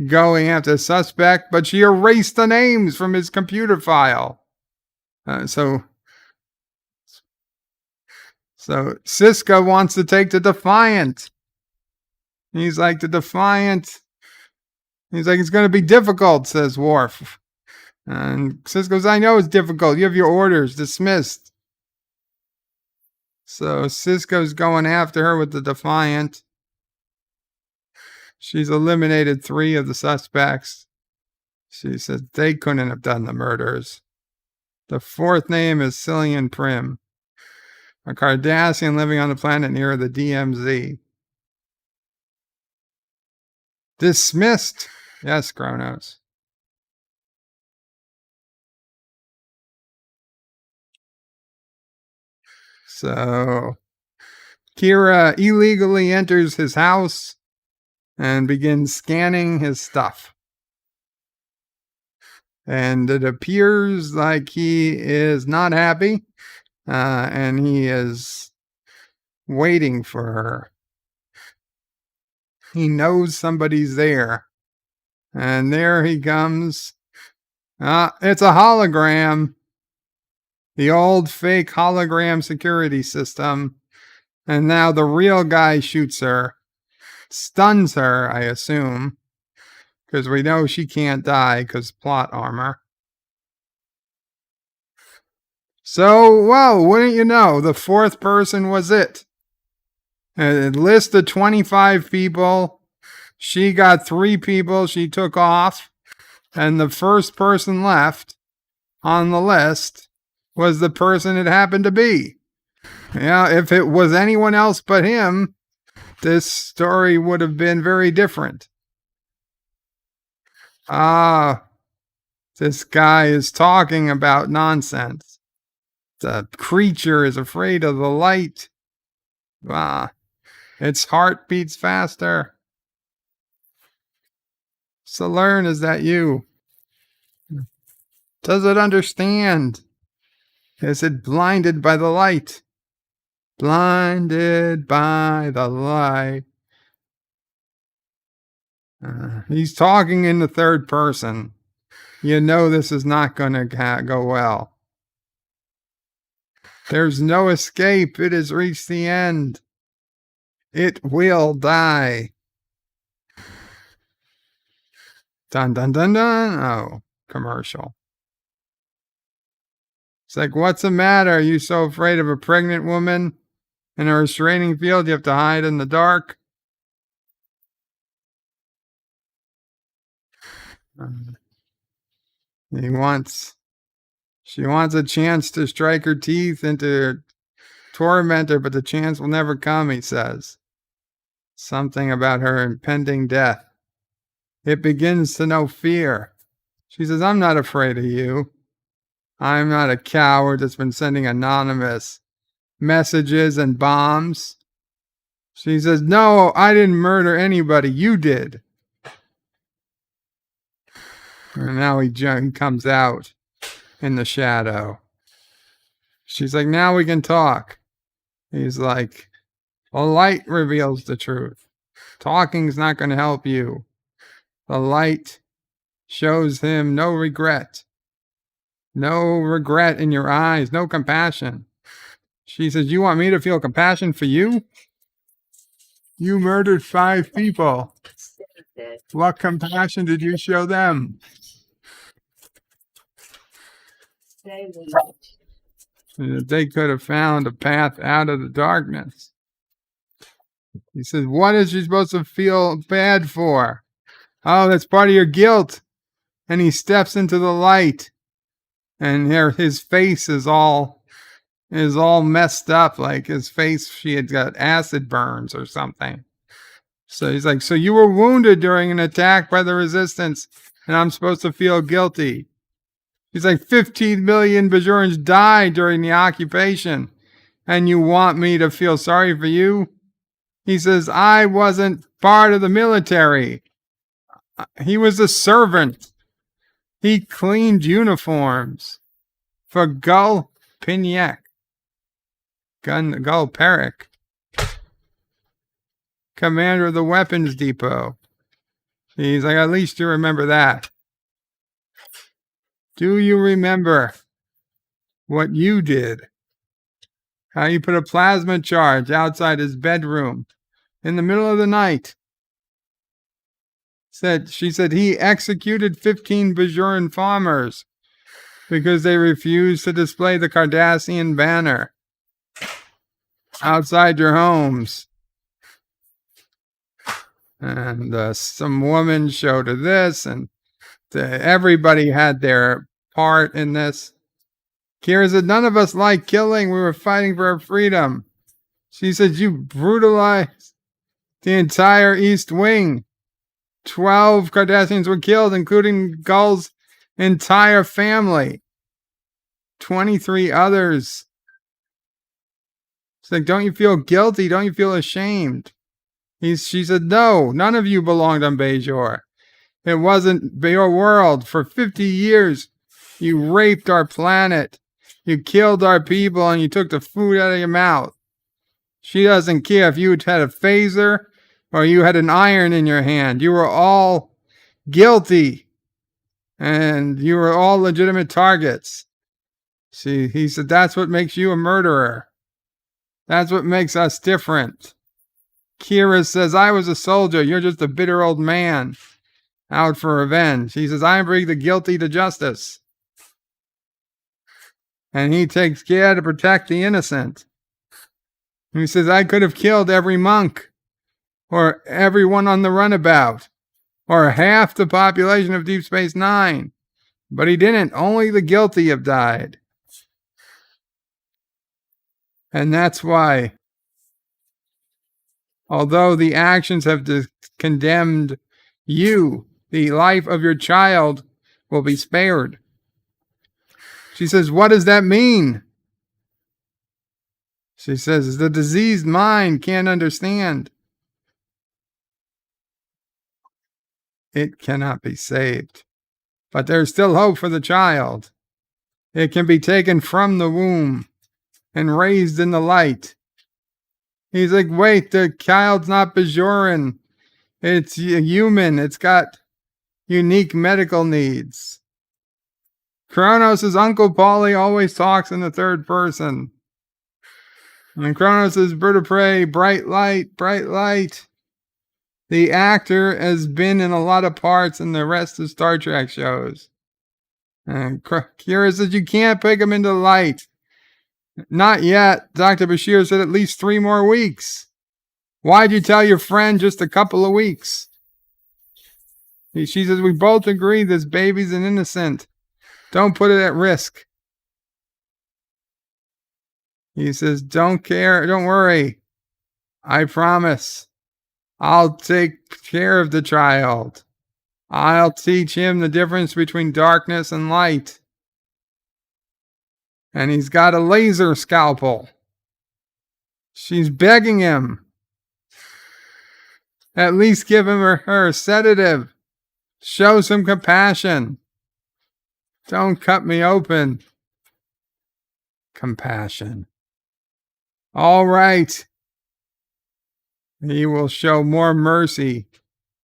going after the suspect, but she erased the names from his computer file. So Siska wants to take the Defiant. He's like, the Defiant. He's like, it's going to be difficult, says Worf. And Siska goes, I know it's difficult. You have your orders. Dismissed. So Sisko's going after her with the Defiant. She's eliminated 3 of the suspects. She says they couldn't have done the murders. The 4th name is Cillian Prim, a Cardassian living on the planet near the DMZ. Dismissed. Yes, Kronos. So Kira illegally enters his house and begins scanning his stuff. And it appears like he is not happy, and he is waiting for her. He knows somebody's there. And there he comes. It's a hologram. The old fake hologram security system. And now the real guy shoots her. Stuns her, I assume. Because we know she can't die because plot armor. So, well, wouldn't you know, the 4th person was it. A list of 25 people. She got 3 people she took off. And the first person left on the list was the person it happened to be. Yeah, if it was anyone else but him, this story would have been very different. This guy is talking about nonsense. The creature is afraid of the light. Its heart beats faster. Salern, is that you? Does it understand? Is it blinded by the light? Blinded by the light. He's talking in the 3rd person. You know this is not going to go well. There's no escape. It has reached the end. It will die. Dun dun dun dun. Oh, commercial. It's like, what's the matter? Are you so afraid of a pregnant woman in a restraining field you have to hide in the dark? She wants a chance to strike her teeth into her tormentor, but the chance will never come, he says. Something about her impending death. It begins to know fear. She says, I'm not afraid of you. I'm not a coward that's been sending anonymous messages and bombs. She says, no, I didn't murder anybody. You did. And now he comes out in the shadow. She's like, now we can talk. He's like, the light reveals the truth. Talking's not going to help you. The light shows him no regret. No regret in your eyes. No compassion. She says, you want me to feel compassion for you? You murdered 5 people. What compassion did you show them? They could have found a path out of the darkness. He says, what is she supposed to feel bad for? Oh, that's part of your guilt. And he steps into the light. And here his face is all messed up. Like his face, she had got acid burns or something. So he's like, so you were wounded during an attack by the resistance, and I'm supposed to feel guilty. He's like, 15 million Bajorans died during the occupation, and you want me to feel sorry for you? He says, I wasn't part of the military. He was a servant. He cleaned uniforms for Gul Pinyak. Gul Perik, commander of the weapons depot. He's like, at least you remember that. Do you remember what you did? How you put a plasma charge outside his bedroom in the middle of the night? She said he executed 15 Bajoran farmers because they refused to display the Cardassian banner outside your homes. And some woman showed her this, and everybody had their part in this. Kira said, none of us like killing. We were fighting for our freedom. She said, you brutalized the entire East Wing. 12 Cardassians were killed, including Gul's entire family. 23 others. It's like, don't you feel guilty? Don't you feel ashamed? She said, no, none of you belonged on Bajor. It wasn't your world. For 50 years, you raped our planet. You killed our people, and you took the food out of your mouth. She doesn't care if you had a phaser or you had an iron in your hand. You were all guilty, and you were all legitimate targets. He said, that's what makes you a murderer. That's what makes us different. Kira says, I was a soldier. You're just a bitter old man out for revenge. He says, I bring the guilty to justice. And he takes care to protect the innocent. And he says, I could have killed every monk, or everyone on the runabout, or half the population of Deep Space Nine. But he didn't. Only the guilty have died. And that's why, although the actions have condemned you, the life of your child will be spared. She says, what does that mean? She says, the diseased mind can't understand. It cannot be saved. But there's still hope for the child. It can be taken from the womb and raised in the light. He's like, wait, the child's not Bajoran. It's human. It's got unique medical needs. Kronos' Uncle Paulie always talks in the third person. And Kronos is bird of prey, bright light, bright light. The actor has been in a lot of parts in the rest of Star Trek shows. And Kira says, you can't pick him into the light. Not yet. Dr. Bashir said at least 3 more weeks. Why'd you tell your friend just a couple of weeks? She says, we both agree this baby's an innocent. Don't put it at risk. He says, don't worry. I promise. I'll take care of the child. I'll teach him the difference between darkness and light. And he's got a laser scalpel. She's begging him. At least give him her sedative. Show some compassion. Don't cut me open. Compassion. All right. He will show more mercy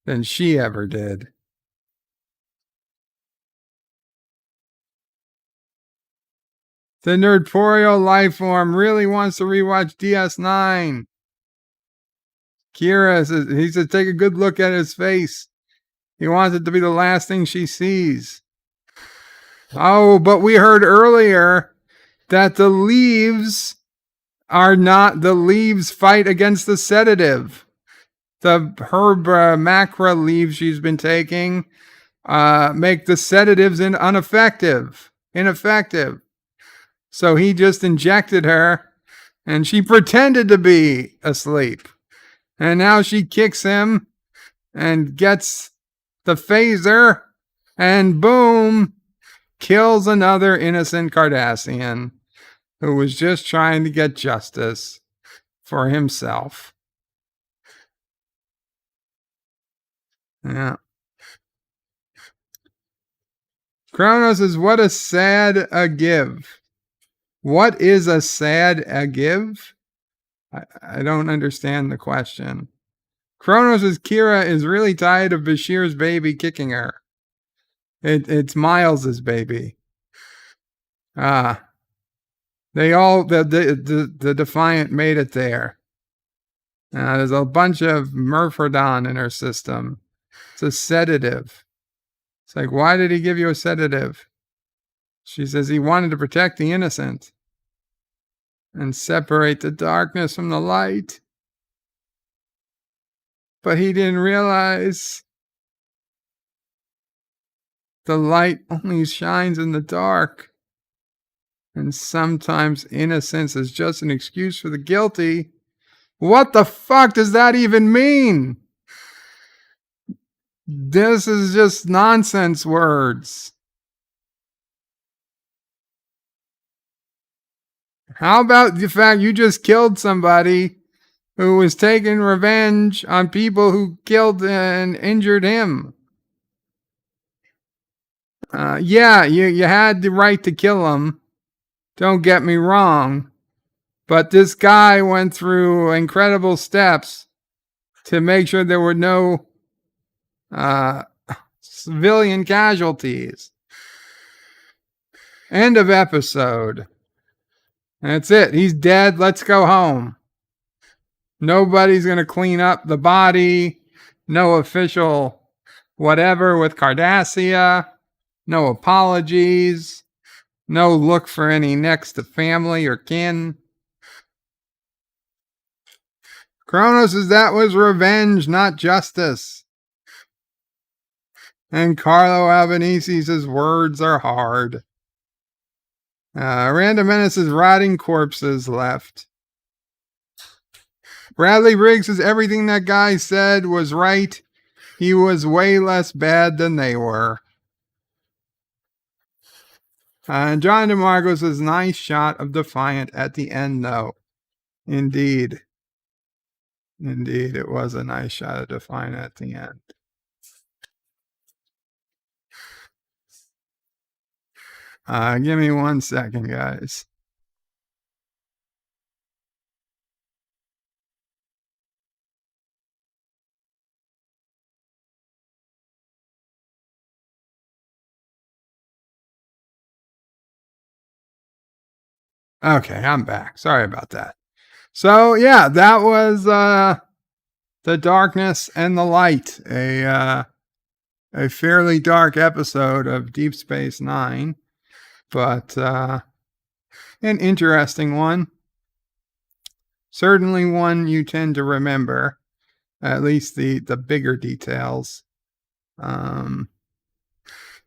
than she ever did. The nerdporeal life form really wants to rewatch DS9. Kira says, he said, take a good look at his face. He wants it to be the last thing she sees. Oh, but we heard earlier that the leaves are not, the leaves fight against the sedative. The herb macra leaves she's been taking make the sedatives ineffective. So he just injected her, and she pretended to be asleep. And now she kicks him and gets the phaser, and boom, kills another innocent Cardassian who was just trying to get justice for himself. Yeah. Kronos says, what a sad a give. What is a sad a give? I don't understand the question. Kronos says, Kira is really tired of Bashir's baby kicking her. It's Miles's baby. They all, the Defiant made it there. There's a bunch of Murphodon in her system. It's a sedative. It's like, why did he give you a sedative? She says he wanted to protect the innocent and separate the darkness from the light. But he didn't realize the light only shines in the dark. And sometimes innocence is just an excuse for the guilty. What the fuck does that even mean? This is just nonsense words. How about the fact you just killed somebody who was taking revenge on people who killed and injured him? Yeah, you had the right to kill him. Don't get me wrong. But this guy went through incredible steps to make sure there were no civilian casualties. End of episode. That's it. He's dead. Let's go home. Nobody's going to clean up the body. No official whatever with Cardassia. No apologies. No look for any next to family or kin. Kronos says that was revenge, not justice. And Carlo Albanese says words are hard. Random Menace's rotting corpses left. Bradley Briggs says everything that guy said was right. He was way less bad than they were. John DeMarco says nice shot of Defiant at the end, though. Indeed. Indeed, it was a nice shot of Defiant at the end. Give me 1 second, guys. Okay, I'm back. Sorry about that. So, yeah, that was The Darkness and the Light, a a fairly dark episode of Deep Space Nine, but an interesting one. Certainly one you tend to remember, at least the bigger details.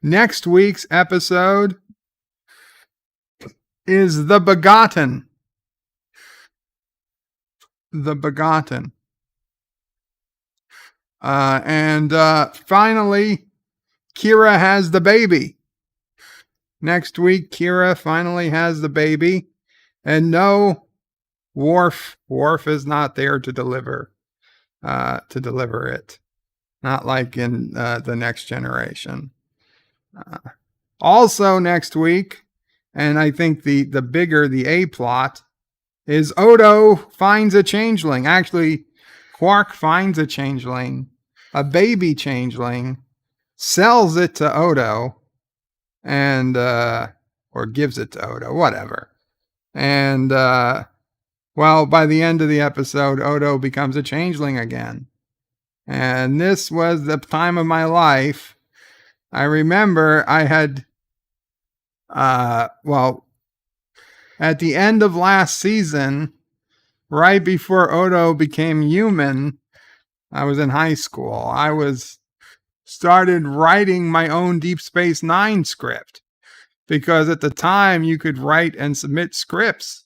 Next week's episode is The Begotten. The Begotten. And finally, Kira has the baby. Next week, Kira finally has the baby. And no, Worf is not there to deliver it. Not like in the Next Generation. Also next week, and I think the bigger, the A plot, is Odo finds a changeling. Actually, Quark finds a changeling, a baby changeling, sells it to Odo, and or gives it to Odo, whatever. And by the end of the episode, Odo becomes a changeling again. And this was the time of my life. I remember I had, at the end of last season, right before Odo became human, I was in high school. I started writing my own Deep Space Nine script, because at the time you could write and submit scripts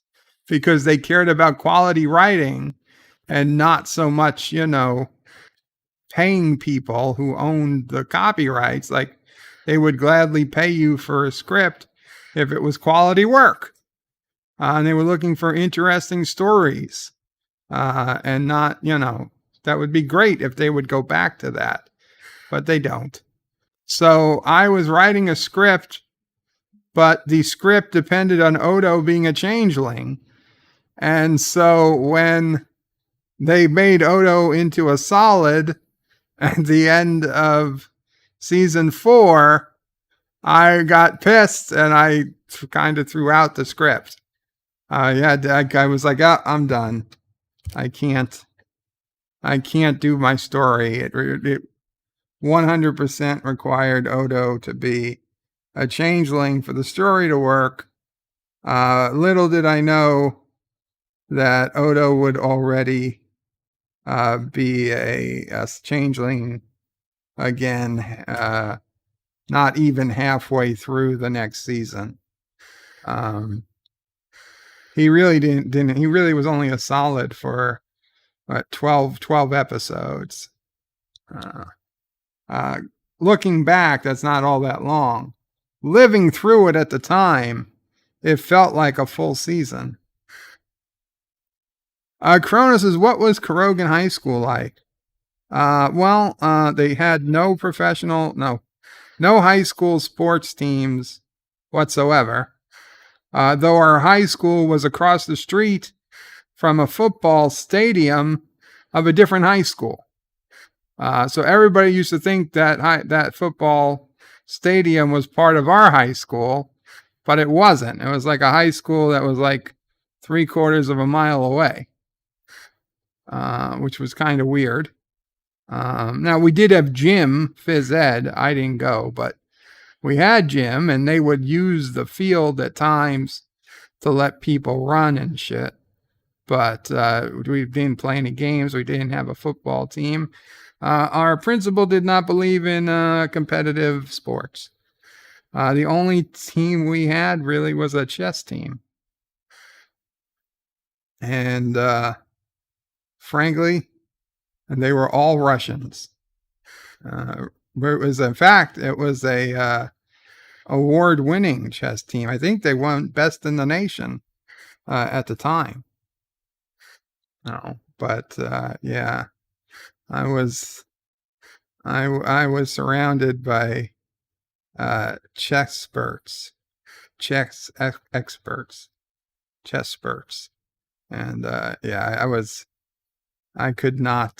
because they cared about quality writing and not so much, paying people who owned the copyrights. Like, they would gladly pay you for a script if it was quality work. And they were looking for interesting stories. And not, that would be great if they would go back to that. But they don't. So I was writing a script, but the script depended on Odo being a changeling. And so when they made Odo into a solid at the end of season 4, I got pissed and I kind of threw out the script. I was like, I'm done. I can't do my story. It 100% required Odo to be a changeling for the story to work. Little did I know that Odo would already be a changeling again, not even halfway through the next season. He really didn't. He really was only a solid for 12 episodes. Looking back, that's not all that long. Living through it at the time, it felt like a full season. Cronus says, what was Kurogan High School like? They had no high school sports teams whatsoever. Though our high school was across the street from a football stadium of a different high school. So everybody used to think that that football stadium was part of our high school, but it wasn't. It was like a high school that was like 3/4 of a mile away, which was kind of weird. Now, we did have gym, phys ed. I didn't go, but we had gym, and they would use the field at times to let people run and shit. But we didn't play any games. We didn't have a football team. Our principal did not believe in competitive sports. The only team we had really was a chess team. And frankly, they were all Russians. It was a award-winning chess team. I think they won best in the nation at the time. Yeah, I was surrounded by chess experts, and I could not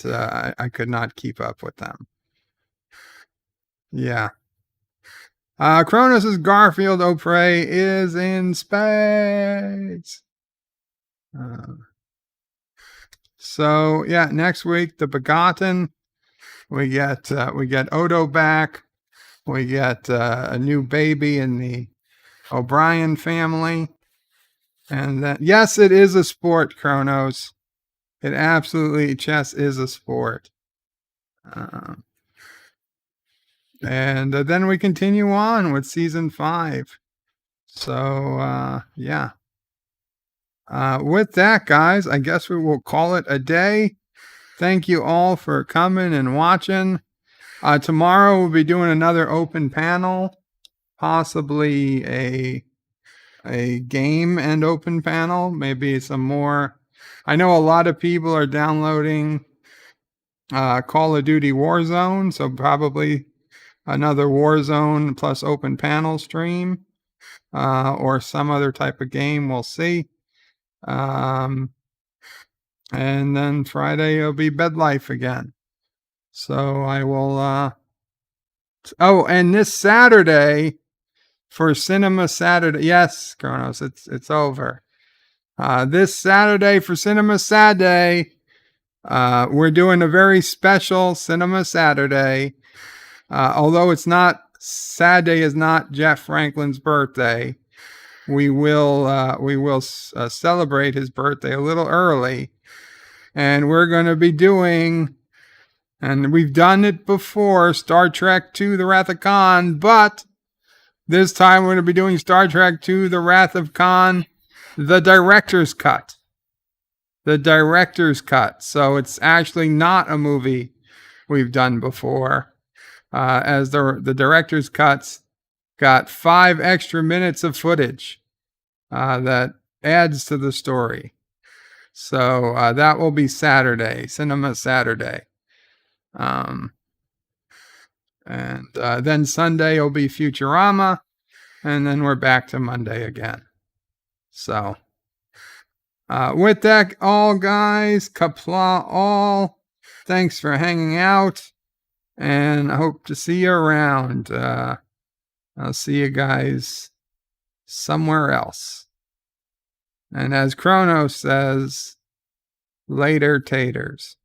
keep up with them. Yeah. Cronus' Garfield O'Prey is in space. So yeah, next week, The Begotten. We get Odo back. We got a new baby in the O'Brien family. And then, yes, it is a sport, Kronos. It absolutely, chess is a sport. And then we continue on with season 5. So, yeah. With that, guys, I guess we will call it a day. Thank you all for coming and watching. Tomorrow we'll be doing another open panel, possibly a game and open panel, maybe some more. I know a lot of people are downloading Call of Duty Warzone, so probably another Warzone plus open panel stream, or some other type of game. We'll see. And then Friday it'll be Bed Life again. So I will. Oh, and this Saturday for Cinema Saturday. Yes, Kronos, it's over. This Saturday for Cinema Saturday, we're doing a very special Cinema Saturday. Although it's not, Saturday is not Jeff Franklin's birthday. We will celebrate his birthday a little early. And we're going to be doing, and we've done it before, Star Trek II, The Wrath of Khan, but this time we're going to be doing Star Trek II, The Wrath of Khan, the director's cut. The director's cut. So it's actually not a movie we've done before. As the director's cuts got 5 extra minutes of footage that adds to the story. So that will be Saturday, Cinema Saturday. And then Sunday will be Futurama, and then we're back to Monday again. So with that, all guys, Qapla all, thanks for hanging out, and I hope to see you around. I'll see you guys somewhere else. And as Kronos says, later taters.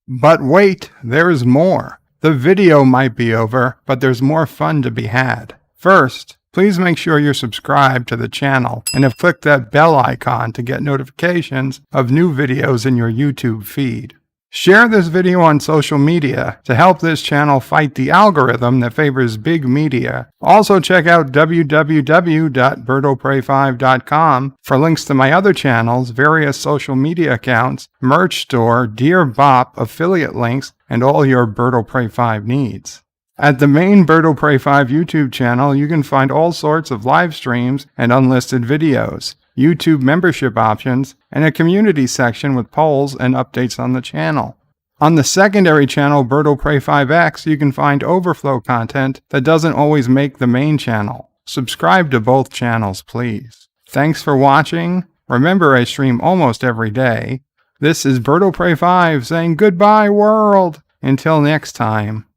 But wait, there's more. The video might be over, but there's more fun to be had. First, please make sure you're subscribed to the channel and have clicked that bell icon to get notifications of new videos in your YouTube feed. Share this video on social media to help this channel fight the algorithm that favors big media. Also check out www.birdoprey5.com for links to my other channels, various social media accounts, merch store, Dear Bop, affiliate links, and all your Bird of Prey 5 needs. At the main Bird of Prey 5 YouTube channel, you can find all sorts of live streams and unlisted videos, YouTube membership options, and a community section with polls and updates on the channel. On the secondary channel, Bird of Prey 5X, you can find overflow content that doesn't always make the main channel. Subscribe to both channels, please. Thanks for watching. Remember, I stream almost every day. This is Bird of Prey 5 saying goodbye, world. Until next time.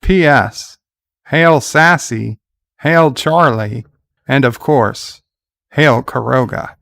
P.S. Hail Sassy, hail Charlie, and of course, hail Kuroga.